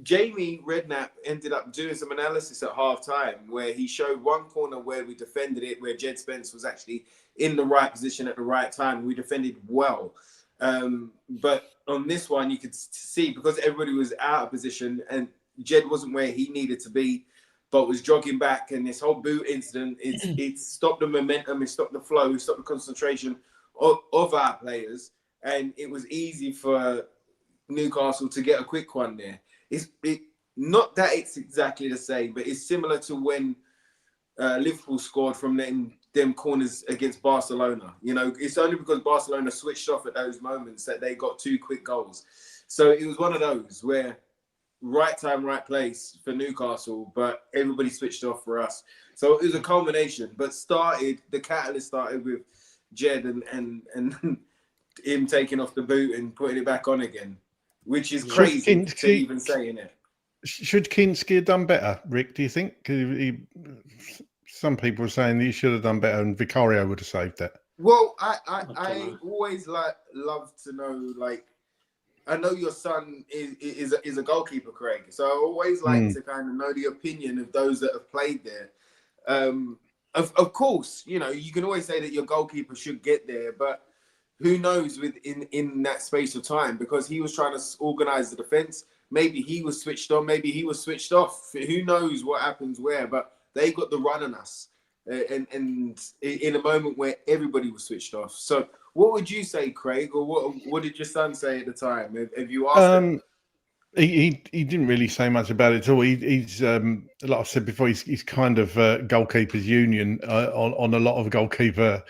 Jamie Redknapp ended up doing some analysis at half-time where he showed one corner where we defended it, where Jed Spence was actually in the right position at the right time. We defended well. But on this one, you could see, because everybody was out of position and Jed wasn't where he needed to be, but was jogging back. And this whole boot incident, it stopped the momentum, it stopped the flow, it stopped the concentration of our players. And it was easy for Newcastle to get a quick one there. Not that it's exactly the same, but it's similar to when Liverpool scored from them corners against Barcelona. You know, it's only because Barcelona switched off at those moments that they got 2 quick goals. So it was one of those where right time, right place for Newcastle, but everybody switched off for us. So it was a culmination, but the catalyst started with Jed and him taking off the boot and putting it back on again, which is crazy to even say, innit? Should Kinski have done better, Rick, do you think? Some people are saying that he should have done better and Vicario would have saved that. Well, I always love to know, I know your son is a goalkeeper, Craig. So I always like to kind of know the opinion of those that have played there. Of course, you know, you can always say that your goalkeeper should get there, but who knows in that space of time, because he was trying to organize the defense. Maybe he was switched on, maybe he was switched off. Who knows what happens where, but they got the run on us. And in a moment where everybody was swithed off. So what would you say, Craig, or what did your son say at the time? Have you asked him? He didn't really say much about it at all. He's like I said before, he's kind of goalkeepers union on a lot of goalkeeper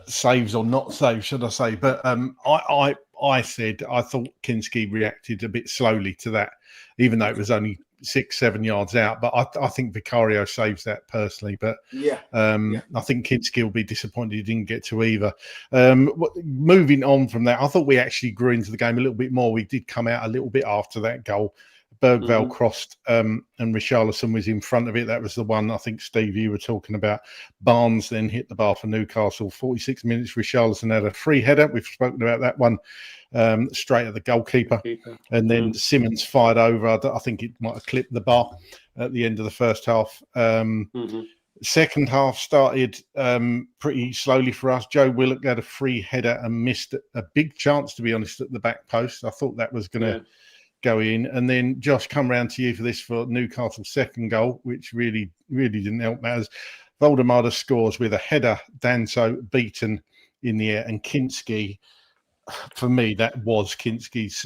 saves or not saves, should I say? But I I said I thought Kinski reacted a bit slowly to that, even though it was only 6-7 yards out. But I think Vicario saves that personally. But I think Kinski will be disappointed he didn't get to either. Moving on from that, I thought we actually grew into the game a little bit more. We did come out a little bit after that goal. Bergvall crossed and Richarlison was in front of it. That was the one I think, Steve, you were talking about. Barnes then hit the bar for Newcastle. 46 minutes, Richarlison had a free header. We've spoken about that one straight at the goalkeeper. And then Simmons fired over. I think it might have clipped the bar at the end of the first half. Second half started pretty slowly for us. Joe Willock had a free header and missed a big chance, to be honest, at the back post. I thought that was going to go in. And then Josh, come round to you for Newcastle's second goal, which really didn't help matters. Voldemar scores with a header, Danso beaten in the air, and Kinski, for me, that was Kinski's.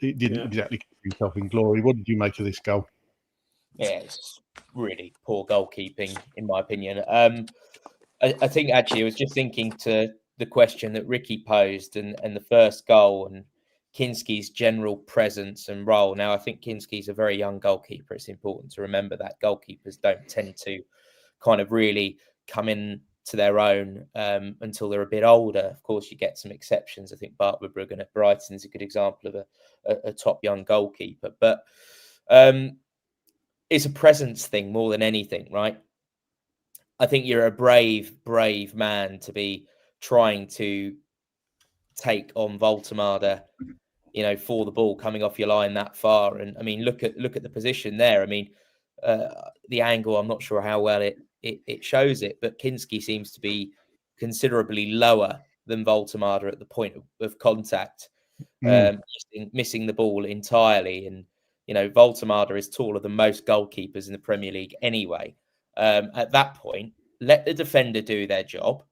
It didn't exactly keep himself in glory. What did you make of this goal? Yeah, it's really poor goalkeeping, in my opinion. I think actually I was just thinking to the question that Ricky posed and the first goal and Kinski's general presence and role. Now, I think Kinski's a very young goalkeeper. It's important to remember that goalkeepers don't tend to kind of really come in to their own until they're a bit older. Of course, you get some exceptions. I think Bart Verbruggen at Brighton is a good example of a top young goalkeeper. But it's a presence thing more than anything, right? I think you're a brave man to be trying to take on Voltemade, for the ball coming off your line that far. And I mean, look at the position there. I mean, the angle, I'm not sure how well it shows it, but Kinski seems to be considerably lower than Voltemade at the point of contact, missing the ball entirely. And, Voltemade is taller than most goalkeepers in the Premier League anyway. At that point, let the defender do their job.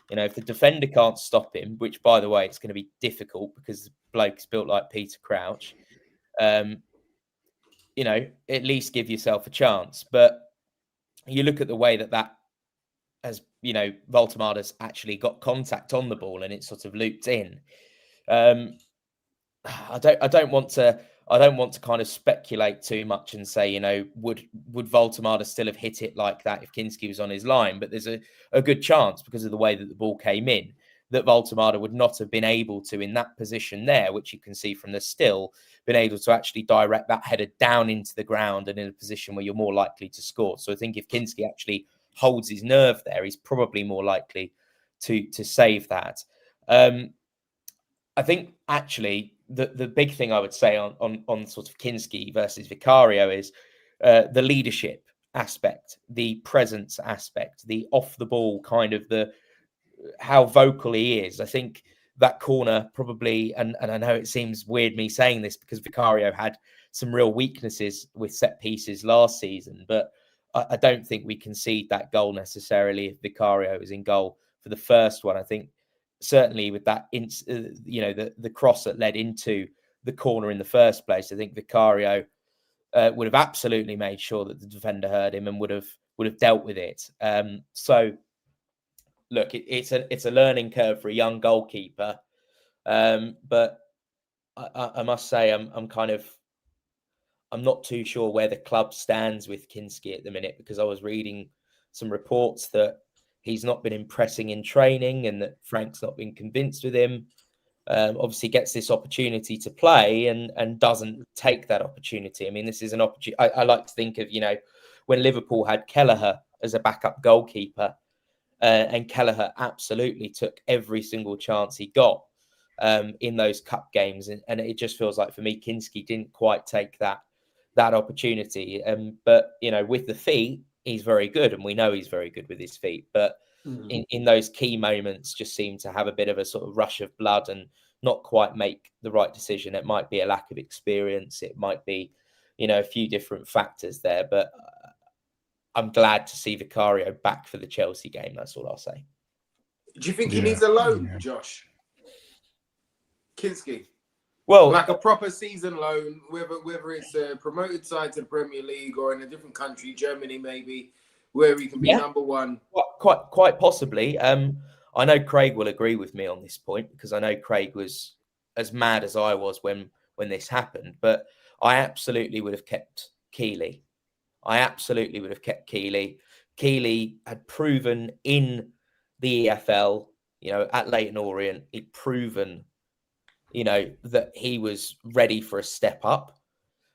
If the defender can't stop him, which, by the way, it's going to be difficult because the bloke's built like Peter Crouch, at least give yourself a chance. But you look at the way that has, Voltemade has actually got contact on the ball and it's sort of looped in. I don't want to kind of speculate too much and say, would Voltemade still have hit it like that if Kinski was on his line? But there's a good chance, because of the way that the ball came in, that Voltemade would not have been able to, in that position there, which you can see from the still, been able to actually direct that header down into the ground and in a position where you're more likely to score. So I think if Kinski actually holds his nerve there, he's probably more likely to save that. I think actually the big thing I would say on sort of Kinski versus Vicario is the leadership aspect, the presence aspect, the off the ball kind of how vocal he is. I think that corner probably, and I know it seems weird me saying this because Vicario had some real weaknesses with set pieces last season, but I don't think we concede that goal necessarily if Vicario is in goal for the first one. I think certainly with that, the cross that led into the corner in the first place, I think Vicario would have absolutely made sure that the defender heard him and would have dealt with it. So, look, it's a learning curve for a young goalkeeper, but I must say I'm not too sure where the club stands with Kinski at the minute, because I was reading some reports that he's not been impressing in training and that Frank's not been convinced with him. Obviously gets this opportunity to play and doesn't take that opportunity. I mean, this is an opportunity. I like to think of, when Liverpool had Kelleher as a backup goalkeeper, and Kelleher absolutely took every single chance he got in those cup games. And it just feels like, for me, Kinski didn't quite take that opportunity. But, with the feet, he's very good, and we know he's very good with his feet. But in those key moments, just seem to have a bit of a sort of rush of blood and not quite make the right decision. It might be a lack of experience. It might be, a few different factors there. But I'm glad to see Vicario back for the Chelsea game. That's all I'll say. Do you think he needs a loan, Josh? Kinski? Well, like a proper season loan, whether it's a promoted side to the Premier League or in a different country, Germany maybe, where he can be number one. Quite possibly. I know Craig will agree with me on this point, because I know Craig was as mad as I was when this happened, but I absolutely would have kept Keeley. Keeley had proven in the EFL, at Leyton Orient, he'd proven, that he was ready for a step up.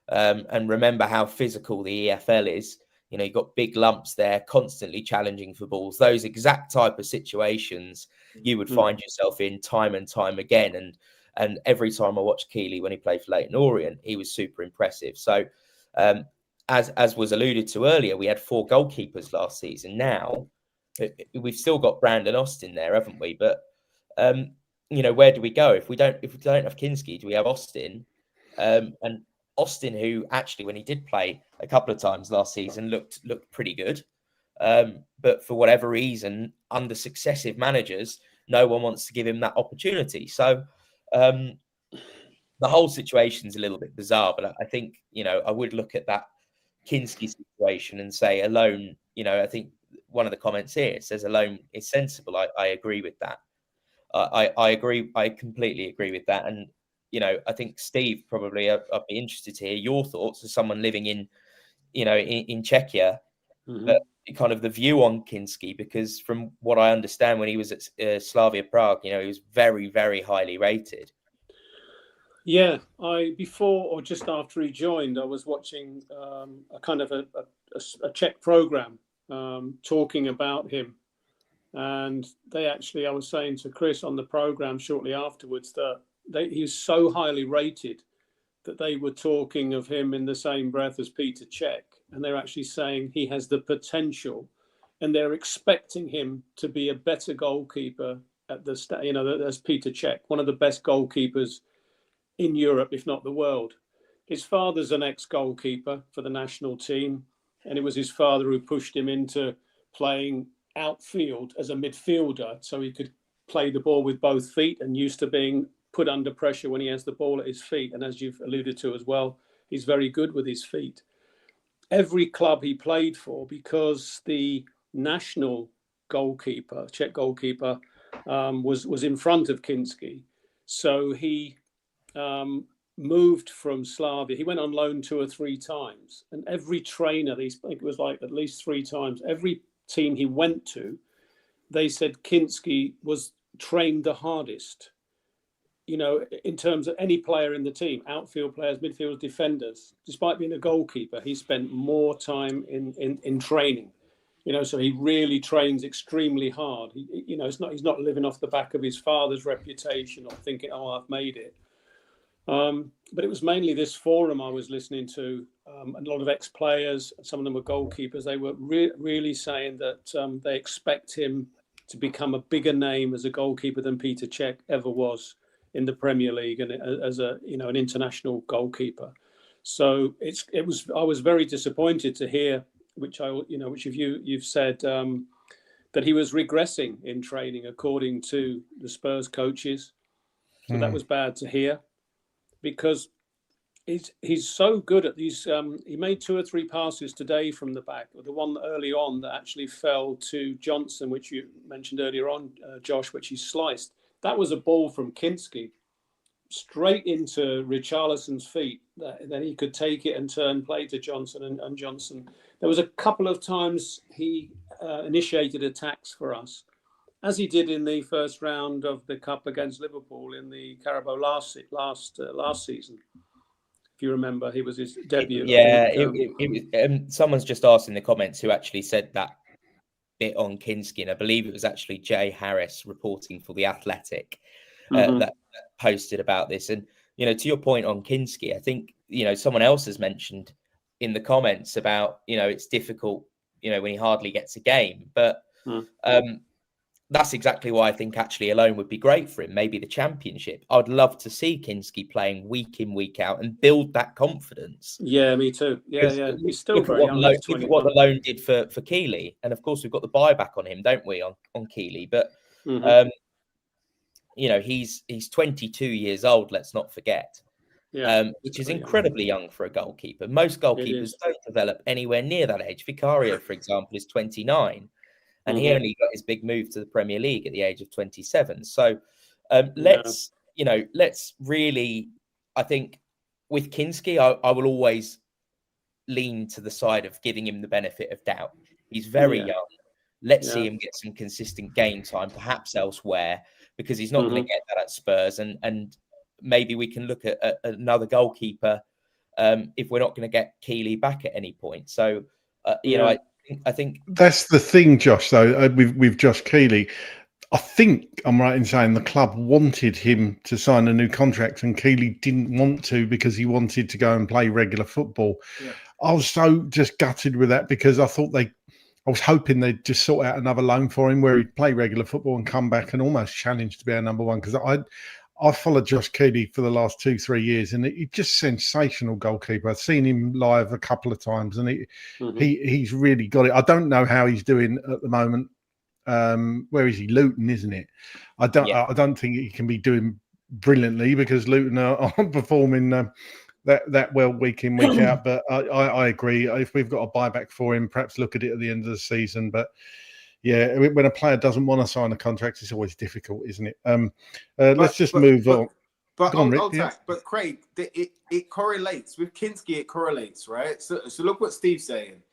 And remember how physical the EFL is. You've got big lumps there, constantly challenging for balls. Those exact type of situations you would find yourself in time and time again. And every time I watched Keeley when he played for Leyton Orient, he was super impressive. So, as was alluded to earlier, we had 4 goalkeepers last season. Now we've still got Brandon Austin there, haven't we? But where do we go if we don't have Kinski? Do we have Austin? And Austin, who actually, when he did play a couple of times last season, looked pretty good. But for whatever reason, under successive managers, no one wants to give him that opportunity. So the whole situation's a little bit bizarre. But I think, I would look at that Kinski situation and say a loan, I think one of the comments here says a loan is sensible. I agree with that. I agree. I completely agree with that. And I think Steve, probably I'd be interested to hear your thoughts as someone living in Czechia, but kind of the view on Kinski, because from what I understand, when he was at Slavia Prague, he was very, very highly rated. Yeah, before or just after he joined, I was watching a kind of a Czech program talking about him. And I was saying to Chris on the program shortly afterwards that he was so highly rated that they were talking of him in the same breath as Peter Cech. And they're actually saying he has the potential, and they're expecting him to be a better goalkeeper at as Peter Cech, one of the best goalkeepers in Europe, if not the world. His father's an ex-goalkeeper for the national team, and it was his father who pushed him into playing outfield as a midfielder so he could play the ball with both feet, and used to being put under pressure when he has the ball at his feet. And as you've alluded to as well, he's very good with his feet. Every club he played for, because the national goalkeeper, Czech goalkeeper, was in front of Kinski. So he moved from Slavia. He went on loan 2 or 3 times. And every trainer, I think it was like at least 3 times, every team he went to, they said Kinski was trained the hardest. In terms of any player in the team, outfield players, midfielders, defenders, despite being a goalkeeper, he spent more time in training. So he really trains extremely hard. He's not living off the back of his father's reputation or thinking, oh, I've made it. But it was mainly this forum I was listening to. A lot of ex-players, some of them were goalkeepers. They were really saying that they expect him to become a bigger name as a goalkeeper than Peter Cech ever was in the Premier League, and as an international goalkeeper. So I was very disappointed to hear, which you've said, that he was regressing in training according to the Spurs coaches. So that was bad to hear, because he's so good at these. He made 2 or 3 passes today from the back. The one early on that actually fell to Johnson, which you mentioned earlier on, Josh, which he sliced. That was a ball from Kinski straight into Richarlison's feet. Then he could take it and turn play to Johnson, and Johnson. There was a couple of times he initiated attacks for us, as he did in the first round of the Cup against Liverpool in the Carabao last season. If you remember, he was his debut. Yeah, it was. Someone's just asked in the comments who actually said that bit on Kinski, and I believe it was actually Jay Harris reporting for The Athletic that posted about this. And to your point on Kinski, I think someone else has mentioned in the comments about it's difficult when he hardly gets a game, but that's exactly why I think actually a loan would be great for him. Maybe the Championship. I'd love to see Kinski playing week in, week out and build that confidence. Yeah, me too. Yeah. He's still very young. Look at what the loan did for Keeley. And of course, we've got the buyback on him, don't we, on Keeley? But, he's 22 years old, let's not forget, which is incredibly young for a goalkeeper. Most goalkeepers don't develop anywhere near that age. Vicario, for example, is 29. And he only got his big move to the Premier League at the age of 27. So let's let's really, I think with Kinski, I will always lean to the side of giving him the benefit of doubt. He's very young. Let's see him get some consistent game time, perhaps elsewhere, because he's not going to get that at Spurs. And maybe we can look at another goalkeeper if we're not going to get Keeley back at any point. So, I think that's the thing, Josh. Though with Josh Keeley, I think I'm right in saying the club wanted him to sign a new contract, and Keeley didn't want to because he wanted to go and play regular football. Yeah. I was so just gutted with that because I was hoping they'd just sort out another loan for him where he'd play regular football and come back and almost challenge to be our number one. Because I followed Josh Keeley for the last 2-3 years, and he's just sensational goalkeeper. I've seen him live a couple of times, and he's really got it. I don't know how he's doing at the moment. Where is he? Luton, isn't it? I don't think he can be doing brilliantly because Luton aren't performing that well week in, week out. But I agree. If we've got a buyback for him, perhaps look at it at the end of the season. But yeah, when a player doesn't want to sign a contract, it's always difficult, isn't it? Let's just move on. But Craig, it correlates with Kinski. It correlates, right? So look what Steve's saying.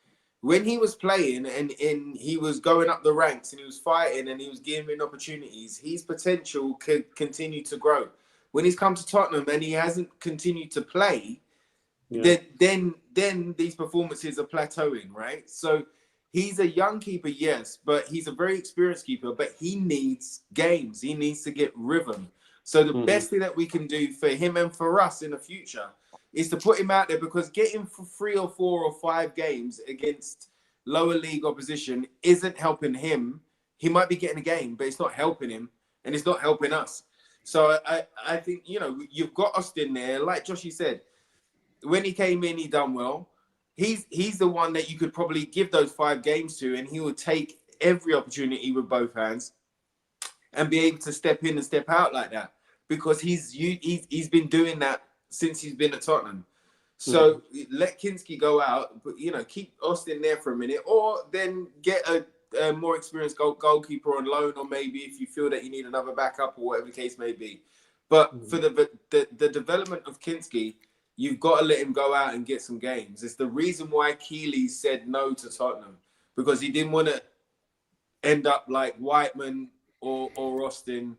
When he was playing and he was going up the ranks and he was fighting and he was giving opportunities, his potential could continue to grow. When he's come to Tottenham and he hasn't continued to play, then these performances are plateauing, right? So he's a young keeper, yes, but he's a very experienced keeper, but he needs games. He needs to get rhythm. So the best thing that we can do for him and for us in the future is to put him out there, because getting for 3 or 4 or 5 games against lower league opposition isn't helping him. He might be getting a game, but it's not helping him and it's not helping us. So I think, you've got Austin there. Like Joshy said, when he came in, he done well. He's the one that you could probably give those 5 games to, and he would take every opportunity with both hands and be able to step in and step out like that, because he's been doing that since he's been at Tottenham. So let Kinski go out, but keep Austin there for a minute, or then get a more experienced goalkeeper on loan, or maybe if you feel that you need another backup or whatever the case may be. But for the development of Kinski, you've got to let him go out and get some games. It's the reason why Keeley said no to Tottenham, because he didn't want to end up like Whiteman or Austin,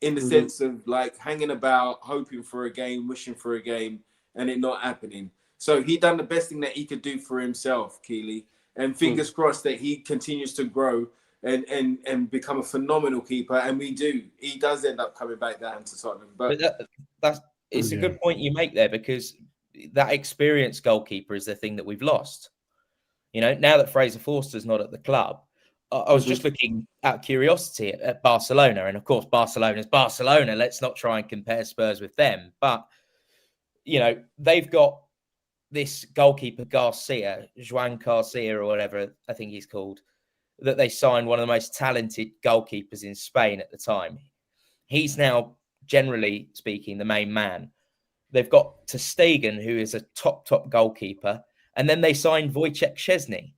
in the sense of like hanging about, hoping for a game, wishing for a game, and it not happening. So he done the best thing that he could do for himself, Keeley, and fingers crossed that he continues to grow and become a phenomenal keeper. And he does end up coming back down to Tottenham. But it's a good point you make there, because that experienced goalkeeper is the thing that we've lost. Now that Fraser Forster's not at the club, I was just looking out of curiosity at Barcelona. And of course, Barcelona's Barcelona. Let's not try and compare Spurs with them. But, they've got this goalkeeper, Juan Garcia, or whatever I think he's called, that they signed, one of the most talented goalkeepers in Spain at the time. He's now, generally speaking, the main man. They've got ter Stegen, who is a top goalkeeper. And then they signed Wojciech Szczesny,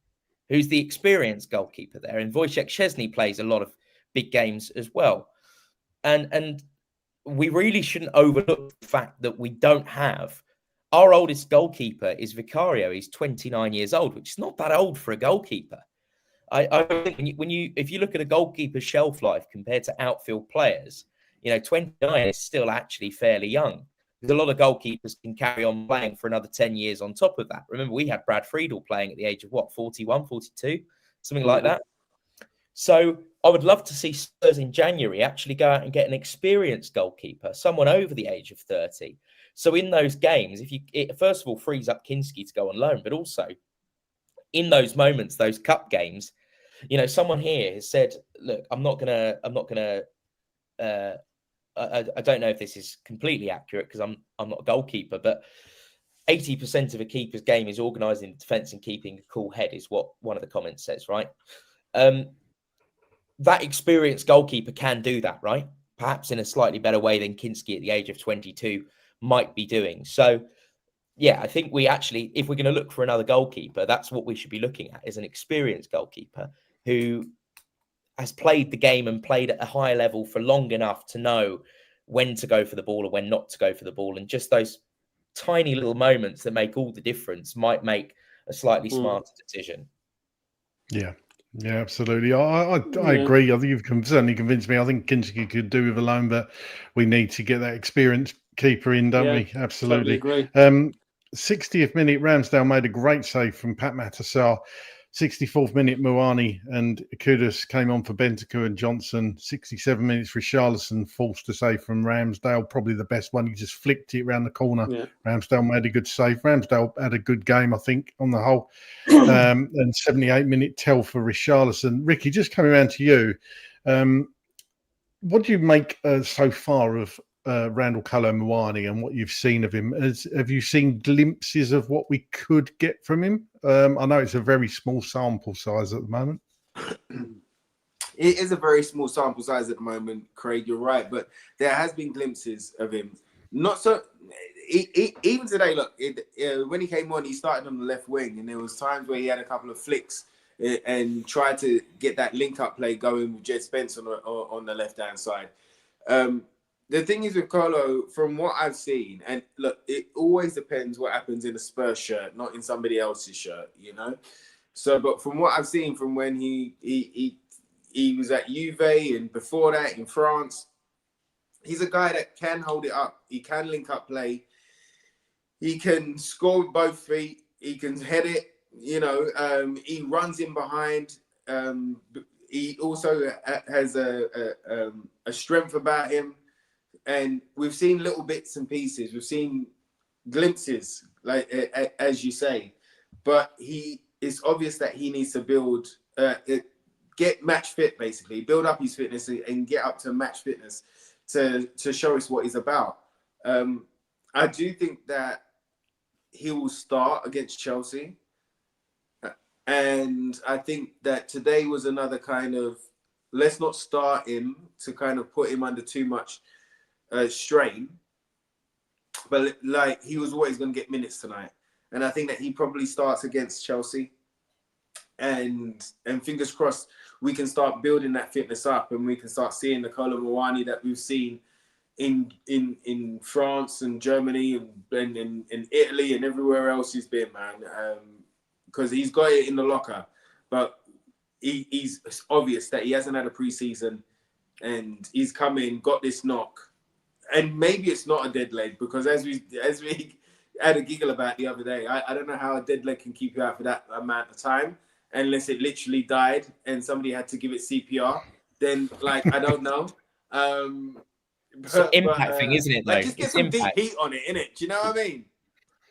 who's the experienced goalkeeper there. And Wojciech Szczesny plays a lot of big games as well. And we really shouldn't overlook the fact that we don't have... Our oldest goalkeeper is Vicario. He's 29 years old, which is not that old for a goalkeeper. I think if you look at a goalkeeper's shelf life compared to outfield players, 29 is still actually fairly young. Because a lot of goalkeepers can carry on playing for another 10 years on top of that. Remember, we had Brad Friedel playing at the age of 41, 42, something like that. So I would love to see Spurs in January actually go out and get an experienced goalkeeper, someone over the age of 30. So in those games, it first of all frees up Kinski to go on loan, but also in those moments, those cup games, someone here has said, look, I don't know if this is completely accurate because I'm not a goalkeeper, but 80% of a keeper's game is organising defence and keeping a cool head, is what one of the comments says, right? That experienced goalkeeper can do that, right? Perhaps in a slightly better way than Kinski at the age of 22 might be doing. So, yeah, I think we actually, if we're going to look for another goalkeeper, that's what we should be looking at, is an experienced goalkeeper who has played the game and played at a high level for long enough to know when to go for the ball or when not to go for the ball. And just those tiny little moments that make all the difference might make a slightly smarter decision. Yeah, absolutely. I agree. I think you've certainly convinced me. I think Kinski could do with a loan, but we need to get that experienced keeper in, don't we? Absolutely. Totally agree. 60th minute, Ramsdale made a great save from Pat Matasar. 64th minute, Muani and Kudus came on for Bentancur and Johnson. 67 minutes, Richarlison forced a save from Ramsdale, probably the best one. He just flicked it around the corner. Yeah. Ramsdale made a good save. Ramsdale had a good game, I think, on the whole. And 78 minute tell for Richarlison. Ricky, just coming around to you. What do you make so far of Randall Kolo-Muani and what you've seen of him? Have you seen glimpses of what we could get from him? I know it's a very small sample size at the moment. It is a very small sample size at the moment, Craig. You're right, but there has been glimpses of him. Not so. Even today, look, when he came on, he started on the left wing, and there was times where he had a couple of flicks and tried to get that link-up play going with Jed Spence on the left-hand side. The thing is with Kolo, from what I've seen, and look, it always depends what happens in a Spurs shirt, not in somebody else's shirt, you know? So, but from what I've seen from when he was at Juve and before that in France, he's a guy that can hold it up. He can link up play. He can score with both feet. He can head it. You know, he runs in behind. He also has a strength about him. And we've seen little bits and pieces. We've seen glimpses, like as you say. But it's obvious that he needs to build, get match fit, basically. Build up his fitness and get up to match fitness to show us what he's about. I do think that he will start against Chelsea. And I think that today was another kind of, let's not start him to kind of put him under too much strain. But like, he was always going to get minutes tonight. And I think that he probably starts against Chelsea. And fingers crossed, we can start building that fitness up and we can start seeing the Kolo-Muani that we've seen in France and Germany and in Italy and everywhere else he's been, man. Because he's got it in the locker, but it's obvious that he hasn't had a preseason, and he's come in, got this knock, and maybe it's not a dead leg, because as we had a giggle about the other day, I don't know how a dead leg can keep you out for that amount of time, unless it literally died and somebody had to give it CPR. Then, like, I don't know. It's an impact thing, isn't it? Though, like, just get some deep heat on it, innit? Do you know what I mean?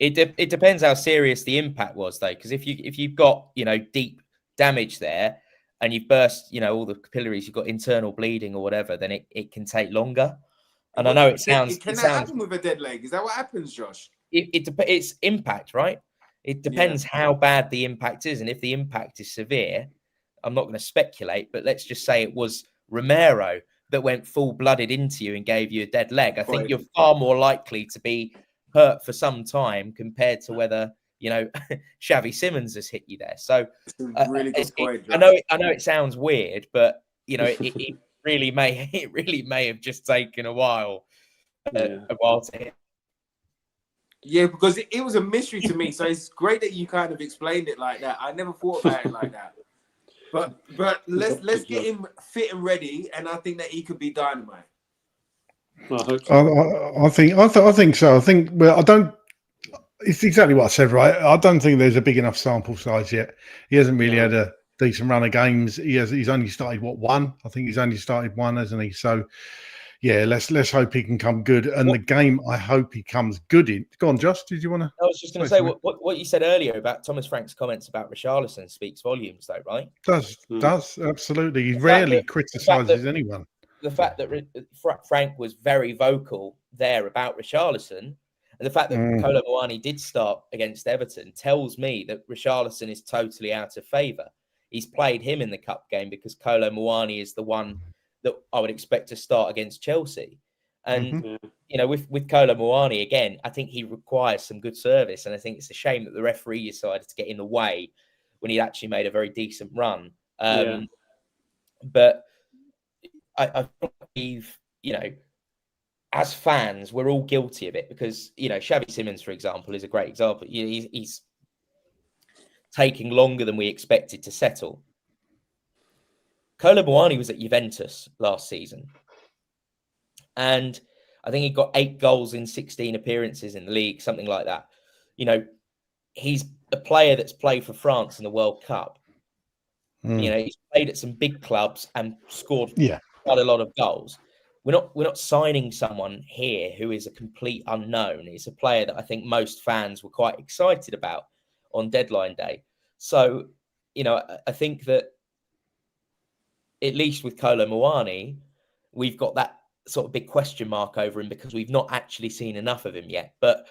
It depends how serious the impact was, though, because if you've got, you know, deep damage there and you've burst, you know, all the capillaries, you've got internal bleeding or whatever, then it can take longer. And I know it sounds. Can that happen with a dead leg? Is that what happens, Josh? It's impact, right? It depends how bad the impact is, and if the impact is severe, I'm not going to speculate, but let's just say it was Romero that went full-blooded into you and gave you a dead leg. I think you're far more likely to be hurt for some time compared to whether, you know, Xavi Simons has hit you there. So really good point, I know it sounds weird, but you know, it really may have just taken a while to hit. Yeah, because it was a mystery to me. So it's great that you kind of explained it like that. I never thought about it like that. But let's get him fit and ready, and I think that he could be dynamite. I think so. I think, well, I don't. It's exactly what I said, right? I don't think there's a big enough sample size yet. He hasn't really had a decent run of games. He's only started one. I think he's only started one, hasn't he? So, yeah, let's hope he can come good. And the game, I hope he comes good in. Go on, Josh. Did you want to? I was just going to say what you said earlier about Thomas Frank's comments about Richarlison speaks volumes, though, right? Does absolutely. He rarely criticises anyone. The fact that Frank was very vocal there about Richarlison, and the fact that Kolo-Muani did start against Everton tells me that Richarlison is totally out of favour. He's played him in the cup game because Kolo-Muani is the one that I would expect to start against Chelsea. And, you know, with Kolo-Muani, again, I think he requires some good service. And I think it's a shame that the referee decided to get in the way when he'd actually made a very decent run. But I believe, you know, as fans, we're all guilty of it because, Xavi Simons, for example, is a great example. He's taking longer than we expected to settle. Kolo Muani was at Juventus last season, and I think he got 8 goals in 16 appearances in the league, something like that. He's a player that's played for France in the World Cup. He's played at some big clubs and scored quite a lot of goals. We're not signing someone here who is a complete unknown. It's a player that I think most fans were quite excited about on deadline day. So, I think that at least with Kolo Muani, we've got that sort of big question mark over him because we've not actually seen enough of him yet. But,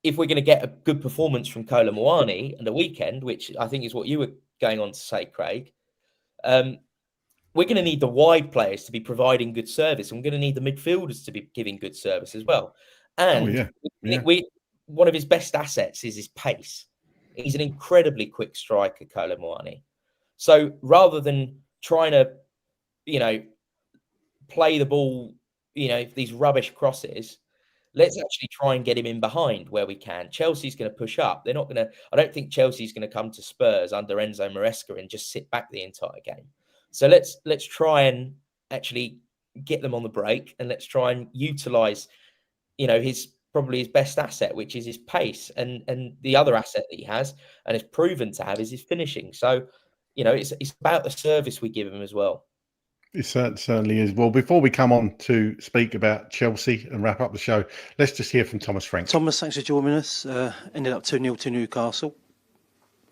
if we're going to get a good performance from Kolo Muani and the weekend, which I think is what you were going on to say, Craig, we're going to need the wide players to be providing good service. And we're going to need the midfielders to be giving good service as well. And one of his best assets is his pace. He's an incredibly quick striker, Kolo Muani. So rather than trying to, play the ball, these rubbish crosses, let's actually try and get him in behind where we can. Chelsea's going to push up. They're not going to, I don't think Chelsea's going to come to Spurs under Enzo Maresca and just sit back the entire game. So let's try and actually get them on the break, and let's try and utilize, his best asset, which is his pace, and the other asset that he has and is proven to have is his finishing. So, it's about the service we give him as well. It certainly is. Well, before we come on to speak about Chelsea and wrap up the show, let's just hear from Thomas Frank. Thomas, thanks for joining us. Ended up 2-0 to Newcastle.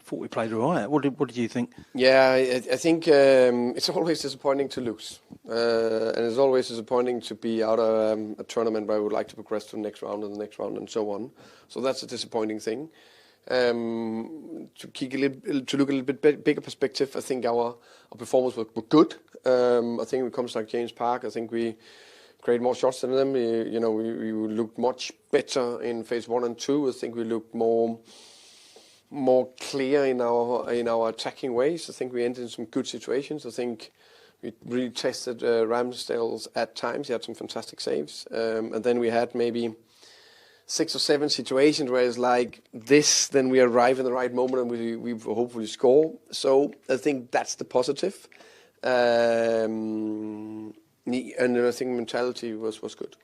Thought we played all right. What did you think? Yeah, I think it's always disappointing to lose. And it's always disappointing to be out of a tournament where we would like to progress to the next round and the next round and so on. So that's a disappointing thing. To look a little bit bigger perspective, I think our performance were good. I think when it comes to like James Park, I think we created more shots than them. We looked much better in phase 1 and 2. I think we looked more clear in our attacking ways. I think we ended in some good situations. I think we really tested Ramsdale's at times. He had some fantastic saves. And then we had maybe 6 or 7 situations where it's like this, then we arrive in the right moment and we hopefully score. So I think that's the positive. And I think mentality was good.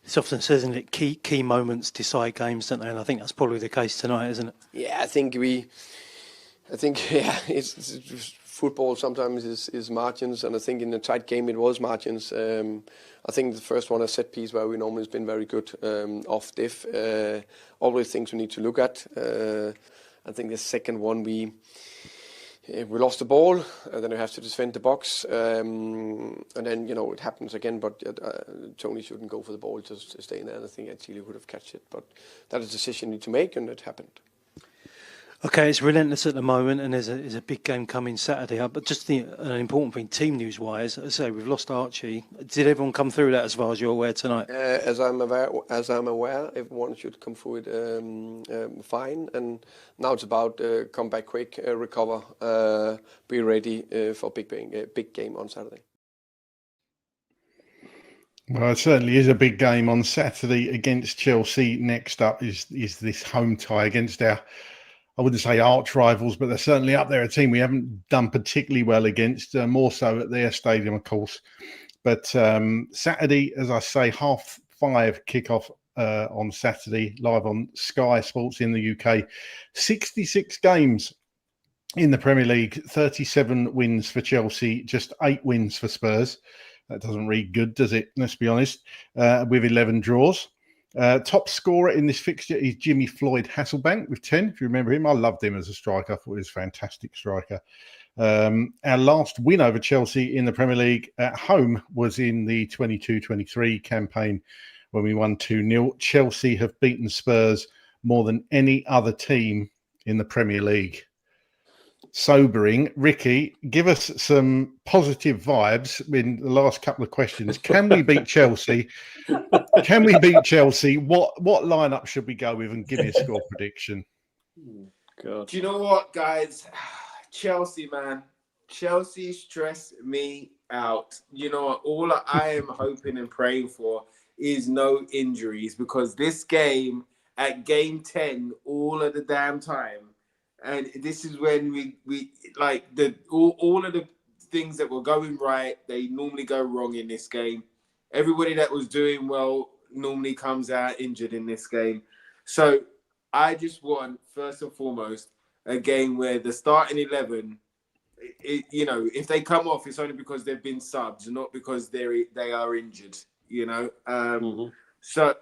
It's often says, isn't it, key moments decide games, don't they? And I think that's probably the case tonight, isn't it? Yeah, I think it's football sometimes is margins, and I think in a tight game it was margins. I think the first one, a set piece where we normally has been very good off diff. Always things we need to look at. I think the second one we lost the ball, and then we have to defend the box, and then it happens again. But Tony shouldn't go for the ball, just stay in there. And I think Chile would have catch it, but that is a decision you need to make, and it happened. Okay, it's relentless at the moment, and there's a big game coming Saturday. But just an important thing, team news-wise, as I say, we've lost Archie. Did everyone come through that as far as you're aware tonight? As I'm aware, everyone should come through it fine. And now it's about come back quick, recover, be ready for a big game on Saturday. Well, it certainly is a big game on Saturday against Chelsea. Next up is this home tie against our, I wouldn't say arch rivals, but they're certainly up there, a team we haven't done particularly well against, more so at their stadium, of course. But Saturday, as I say, 5:30 kickoff on Saturday, live on Sky Sports in the UK. 66 games in the Premier League, 37 wins for Chelsea, just 8 wins for Spurs. That doesn't read good, does it? Let's be honest, with 11 draws. Top scorer in this fixture is Jimmy Floyd Hasselbank with 10. If you remember him, I loved him as a striker. I thought he was a fantastic striker. Our last win over Chelsea in the Premier League at home was in the 22-23 campaign when we won 2-0. Chelsea have beaten Spurs more than any other team in the Premier League. Sobering. Ricky, give us some positive vibes in the last couple of questions. Can we beat Chelsea? Can we beat Chelsea? What lineup should we go with, and give me a score prediction? God. Do you know what, guys? Chelsea, man. Chelsea stress me out. You know, all I am hoping and praying for is no injuries, because this game at game 10 all of the damn time, and this is when we like all of the things that were going right, they normally go wrong in this game. Everybody that was doing well normally comes out injured in this game. So I just want, first and foremost, a game where the starting 11, you know, if they come off, it's only because they've been subs, not because they are injured. You know, so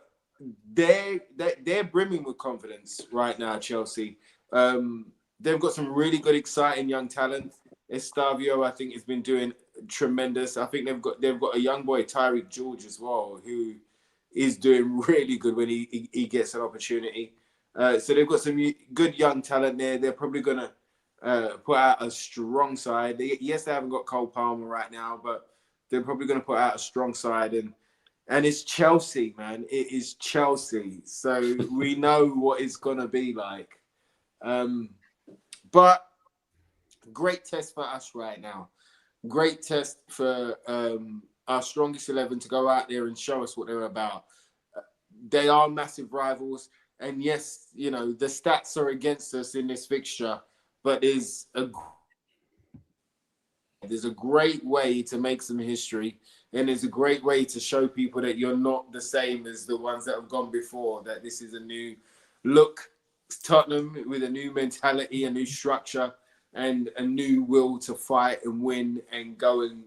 they're brimming with confidence right now. Chelsea, they've got some really good, exciting young talent. Estavio, I think, has been doing tremendous. I think they've got a young boy, Tyreek George, as well, who is doing really good when he gets an opportunity. So they've got some good young talent there. They're probably gonna put out a strong side. Yes, they haven't got Cole Palmer right now, but they're probably going to put out a strong side. And it's Chelsea, man. It is Chelsea. So we know what it's going to be like. But great test for us right now. Great test for our strongest 11 to go out there and show us what they're about. They are massive rivals. And yes, you know, the stats are against us in this fixture. But there's a great way to make some history, and there's a great way to show people that you're not the same as the ones that have gone before, that this is a new look, Tottenham, with a new mentality, a new structure, and a new will to fight and win and go and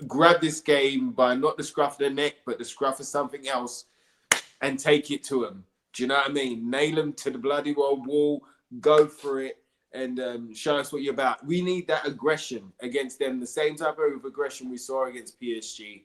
grab this game by not the scruff of the neck, but the scruff of something else, and take it to them. Do you know what I mean? Nail them to the bloody old wall. Go for it and show us what you're about. We need that aggression against them, the same type of aggression we saw against PSG.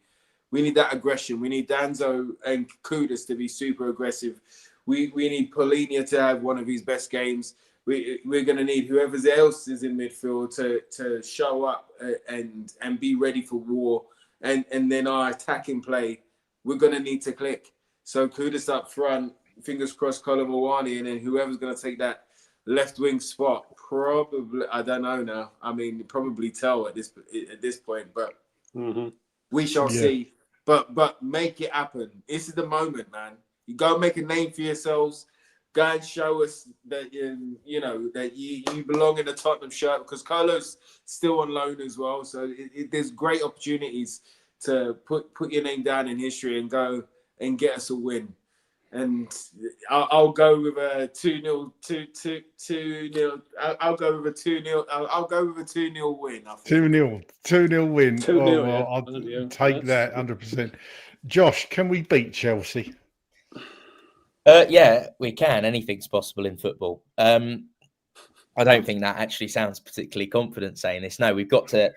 We need that aggression. We need Danzo and Kudus to be super aggressive. We need Polinia to have one of his best games. We're going to need whoever else is in midfield to show up and be ready for war. And then our attacking play, we're going to need to click. So Kudus up front, fingers crossed, Colomawani, and then whoever's going to take that left wing spot, probably, I don't know now. I mean, probably tell at this point, but we shall see. But make it happen. This is the moment, man. You go make a name for yourselves. Go and show us that you know that you belong in the Tottenham shirt, because Carlo's still on loan as well. So there's great opportunities to put your name down in history and go and get us a win. And I'll go with a 2-0, 2-0. I'll go with a 2-0. I'll go with a 2-0 win. 2-0 win. 2-0, well, yeah. I'll take that 100%. Josh, can we beat Chelsea? Yeah, we can. Anything's possible in football. I don't think that actually sounds particularly confident saying this. No, we've got to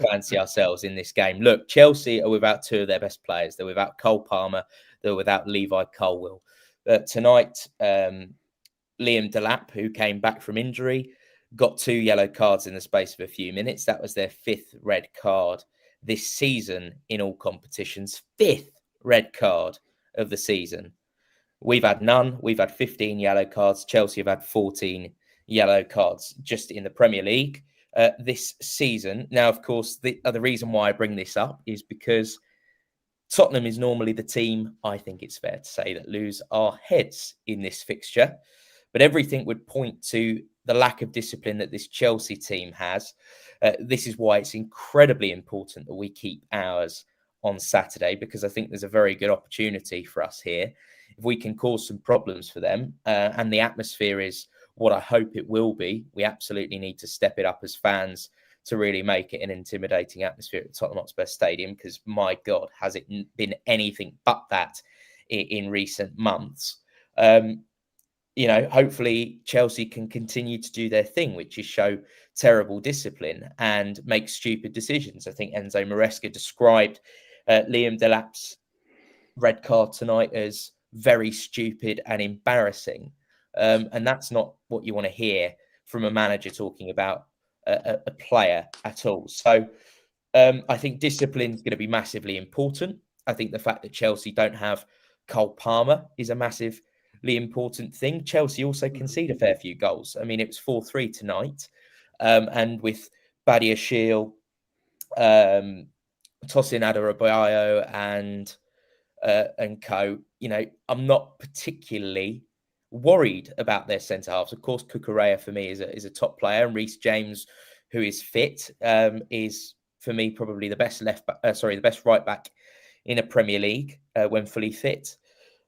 fancy ourselves in this game. Look, Chelsea are without two of their best players. They're without Cole Palmer. They're without Levi Colwill. Tonight, Liam Delap, who came back from injury, got 2 yellow cards in the space of a few minutes. That was their 5th red card this season in all competitions. 5th red card of the season. We've had none. We've had 15 yellow cards. Chelsea have had 14 yellow cards just in the Premier League this season. Now, of course, the reason why I bring this up is because Tottenham is normally the team, I think it's fair to say, that lose our heads in this fixture. But everything would point to the lack of discipline that this Chelsea team has. This is why it's incredibly important that we keep ours on Saturday, because I think there's a very good opportunity for us here. If we can cause some problems for them, and the atmosphere is what I hope it will be, we absolutely need to step it up as fans to really make it an intimidating atmosphere at the Tottenham Hotspur Stadium, because my God, has it been anything but that in recent months. Hopefully Chelsea can continue to do their thing, which is show terrible discipline and make stupid decisions. I think Enzo Maresca described Liam Delap's red card tonight as very stupid and embarrassing. And that's not what you want to hear from a manager talking about a player at all. So I think discipline is going to be massively important. I think the fact that Chelsea don't have Cole Palmer is a massively important thing. Chelsea also concede a fair few goals. I mean, it was 4-3 tonight. And with Badia Shiel, Tosin Adarabioyo and co, I'm not particularly worried about their centre halves. Of course, Cucurella for me is a top player, and Reece James, who is fit, is for me probably the best the best right back in a Premier League when fully fit.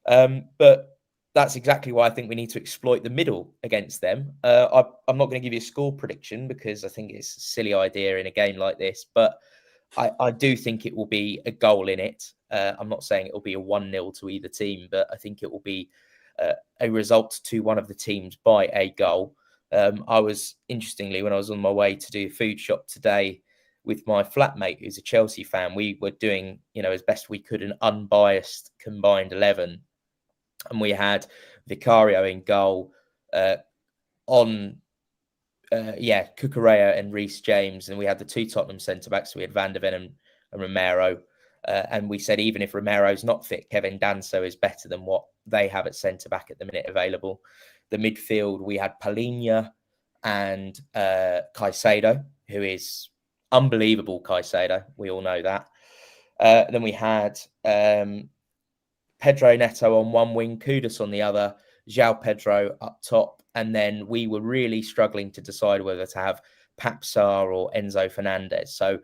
But that's exactly why I think we need to exploit the middle against them. I'm not going to give you a score prediction because I think it's a silly idea in a game like this, but I do think it will be a goal in it. I'm not saying it will be a 1-0 to either team, but I think it will be a result to one of the teams by a goal. I was, interestingly, when I was on my way to do a food shop today with my flatmate, who's a Chelsea fan, we were doing, as best we could, an unbiased combined 11. And we had Vicario in goal Cucurella and Reece James. And we had the two Tottenham centre-backs. So we had Van de Ven and Romero. And we said, even if Romero's not fit, Kevin Danso is better than what they have at centre-back at the minute available. The midfield, we had Palhinha and Caicedo, who is unbelievable Caicedo. We all know that. Then we had Pedro Neto on one wing, Kudus on the other, João Pedro up top. And then we were really struggling to decide whether to have Papsar or Enzo Fernandez. So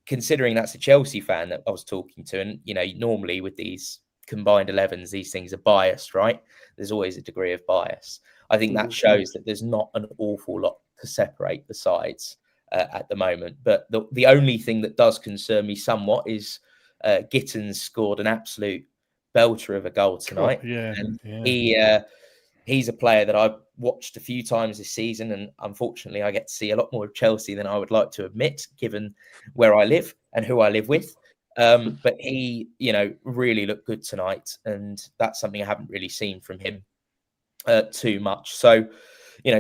considering that's a Chelsea fan that I was talking to, and, normally with these combined 11s, these things are biased, right? There's always a degree of bias. I think that shows that there's not an awful lot to separate the sides at the moment. But the only thing that does concern me somewhat is Gittins scored an absolute belter of a goal tonight. He's a player that I've watched a few times this season, and unfortunately I get to see a lot more of Chelsea than I would like to admit, given where I live and who I live with. But he, really looked good tonight, and that's something I haven't really seen from him too much. So,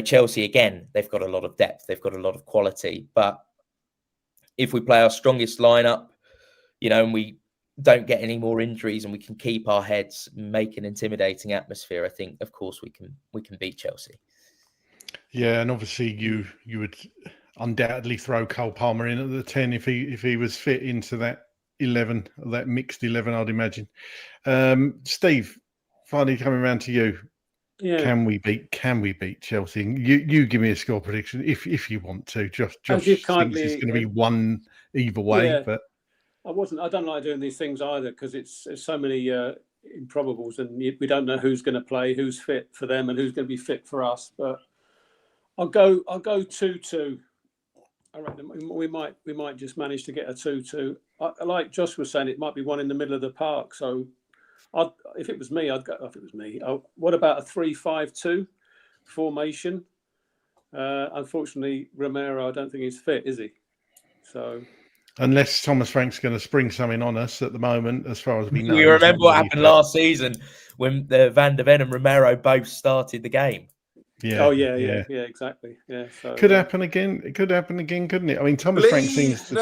Chelsea, again, they've got a lot of depth, they've got a lot of quality, but if we play our strongest lineup, and we don't get any more injuries and we can keep our heads, make an intimidating atmosphere, I think, of course, we can beat Chelsea. Yeah, and obviously you would undoubtedly throw Cole Palmer in at the 10 if he was fit into that 11, that mixed 11, I'd imagine. Steve, finally coming around to you. Yeah. Can we beat Chelsea? You give me a score prediction if you want to. Josh thinks it's going to be one either way, yeah. But I don't like doing these things either because it's so many improbables, and we don't know who's going to play, who's fit for them, and who's going to be fit for us. But I'll go 2-2. I reckon we might just manage to get a 2-2. Like Josh was saying, it might be one in the middle of the park. So if it was me, I'd go. If it was me, what about a 3-5-2 formation? Unfortunately, Romero, I don't think he's fit, is he? So. Unless Thomas Frank's going to spring something on us at the moment, as far as we know. We remember what happened last season when the Van de Ven and Romero both started the game. Yeah. Oh, yeah, exactly. Yeah. So, could happen again. It could happen again, couldn't it? I mean, Thomas Frank seems to...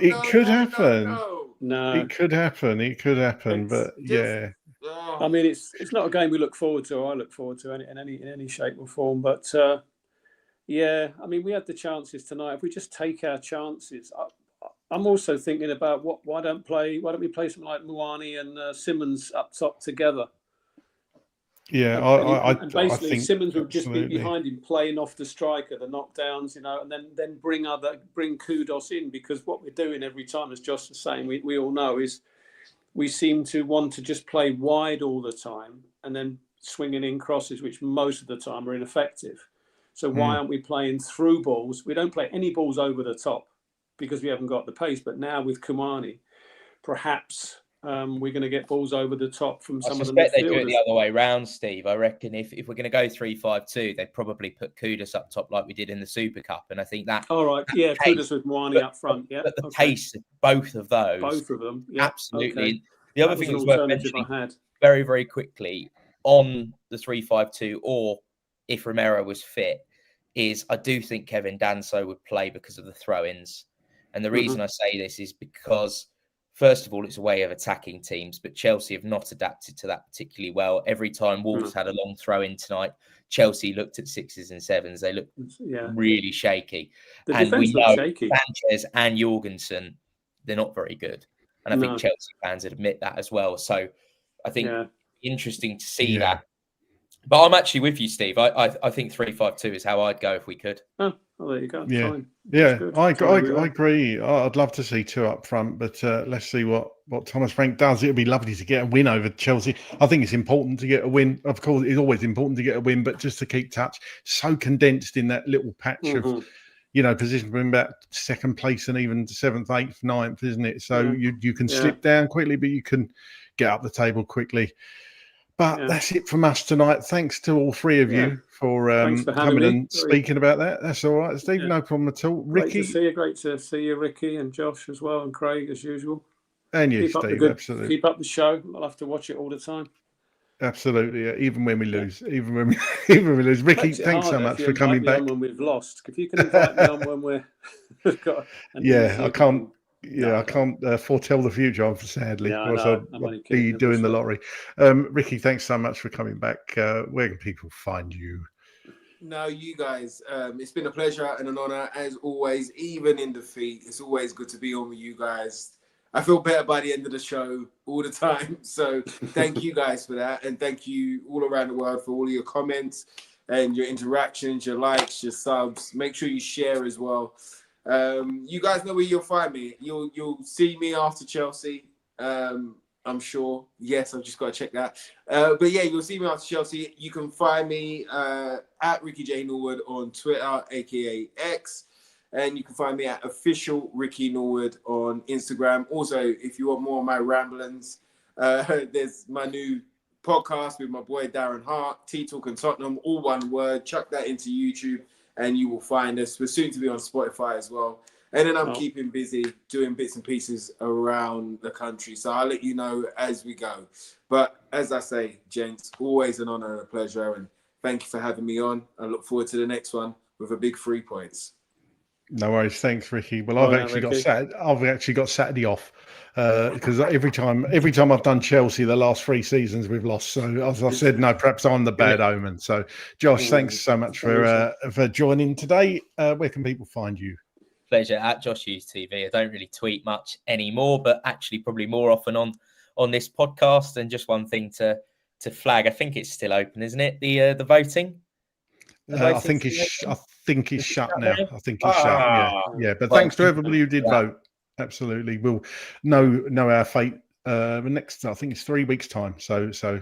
It could happen. No. It could happen, but yeah. I mean, it's not a game we look forward to, or I look forward to in any shape or form, but... yeah, I mean, we had the chances tonight. If we just take our chances, I'm also thinking about why don't we play something like Muani and Simmons up top together? Yeah, and basically I think Simmons would just be behind him, playing off the striker, the knockdowns, and then bring Kudus in, because what we're doing every time, as Josh was saying, we all know, is we seem to want to just play wide all the time and then swinging in crosses, which most of the time are ineffective. So why aren't we playing through balls? We don't play any balls over the top because we haven't got the pace. But now with Kumani, perhaps we're going to get balls over the top from some of the midfielders. I suspect they do it the other way round, Steve. I reckon if we're going to go 3-5-2, they'd probably put Kudus up top like we did in the Super Cup. And I think that... All right, yeah, Kudus with Muani up front. Yeah, but the pace of both of those. Both of them, yeah. Absolutely. Okay. The other thing that's worth mentioning very, very quickly on the 3-5-2, or if Romero was fit, is I do think Kevin Danso would play because of the throw-ins. And the reason I say this is because first of all, it's a way of attacking teams, but Chelsea have not adapted to that particularly well. Every time Wolves had a long throw in tonight, Chelsea looked at 6s and 7s. They looked really shaky. The and we defense looked know shaky. Sanchez and Jorgensen, they're not very good. And I think Chelsea fans would admit that as well. So I think interesting to see that. But I'm actually with you, Steve. I think 3-5-2 is how I'd go if we could. Oh, well, there you go. Yeah, Fine. yeah, I agree. I'd love to see 2 up front, but let's see what Thomas Frank does. It'd be lovely to get a win over Chelsea. I think it's important to get a win. Of course, it's always important to get a win, but just to keep touch. So condensed in that little patch of, position from about 2nd place and even 7th, 8th, 9th, isn't it? So you can slip down quickly, but you can get up the table quickly. But that's it from us tonight. Thanks to all 3 of you for coming and speaking about that. That's all right, Steve. No problem at all. Ricky. Great to see you, Ricky, and Josh as well, and Craig as usual. And you, Steve, absolutely. Keep up the show. I'll have to watch it all the time. Absolutely, even when we lose. Even when we lose. Ricky, thanks so much for coming back. When we've lost. If you can invite me on when we've got... I can't... I can't foretell the future, sadly, because I'll be doing the lottery. Ricky, thanks so much for coming back. Where can people find you? No, you guys, it's been a pleasure and an honor, as always, even in defeat. It's always good to be on with you guys. I feel better by the end of the show all the time. So thank you guys for that. And thank you all around the world for all of your comments and your interactions, your likes, your subs. Make sure you share as well. You guys know where you'll find me. You'll see me after Chelsea. I'm sure. Yes, I've just got to check that. But yeah, you'll see me after Chelsea. You can find me at Ricky J Norwood on Twitter, aka X, and you can find me at official Ricky Norwood on Instagram. Also, if you want more of my ramblings, there's my new podcast with my boy Darren Hart, Tea Talk and Tottenham, all one word. Chuck that into YouTube and you will find us. We're soon to be on Spotify as well. And then I'm keeping busy doing bits and pieces around the country. So I'll let you know as we go. But as I say, gents, always an honor and a pleasure. And thank you for having me on. I look forward to the next one with a big 3 points. No worries. Thanks, Ricky. Well, I've actually got Saturday off because every time I've done Chelsea, the last 3 seasons we've lost. So as I said, no, perhaps I'm the bad omen. So Josh, thanks so much for joining today. Where can people find you? Pleasure. At Josh Hughes TV. I don't really tweet much anymore, but actually probably more often on this podcast. And just one thing to flag, I think it's still open, isn't it? The voting. I think it's shut now. I think it's shut. Yeah. But thanks to everybody who did vote. Absolutely, we'll know our fate next. I think it's 3 weeks' time. So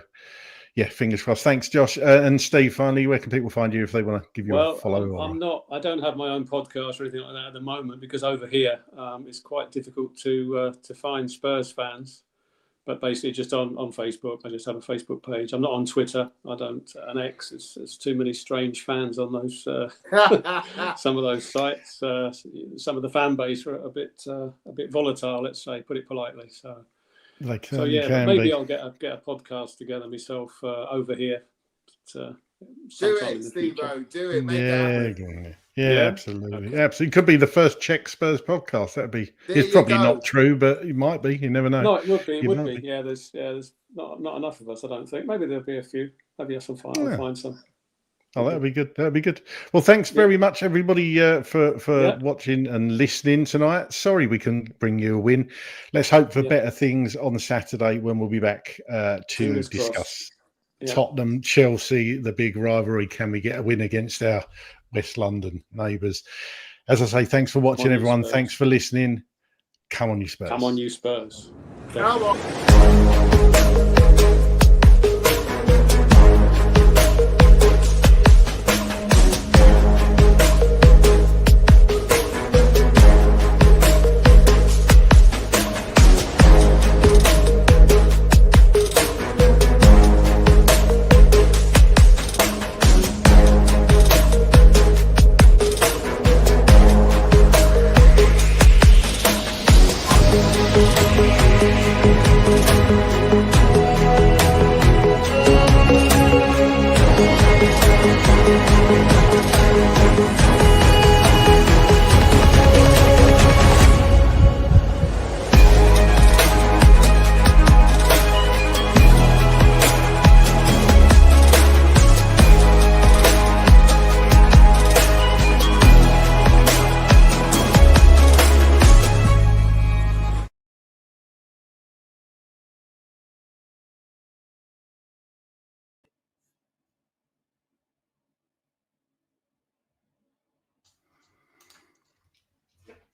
yeah, fingers crossed. Thanks, Josh and Steve. Finally, where can people find you if they want to give you a follow? I don't have my own podcast or anything like that at the moment because over here it's quite difficult to find Spurs fans. But basically, just on Facebook, I just have a Facebook page. I'm not on Twitter. I don't. An X. It's too many strange fans on those. Some of those sites. Some of the fan base are a bit volatile. Let's say, put it politely. So maybe I'll get a podcast together myself over here. Do it, Steve-O. Do it. Make it happen. Yeah, absolutely. It could be the first Czech Spurs podcast. That'd be. It's probably not true, but it might be. You never know. No, it would be. It would be. Yeah, there's not enough of us. I don't think. Maybe there'll be a few. Maybe I'll find some. Oh, that'd be good. That'd be good. Well, thanks very much, everybody, for watching and listening tonight. Sorry we couldn't bring you a win. Let's hope for better things on Saturday when we'll be back to discuss Tottenham, Chelsea, the big rivalry. Can we get a win against our West London neighbours? As I say, thanks for watching, everyone. Thanks for listening. Come on, you Spurs. Come on, you Spurs. Come on.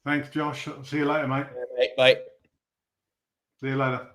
Thanks, Josh. See you later, mate. Bye. See you later.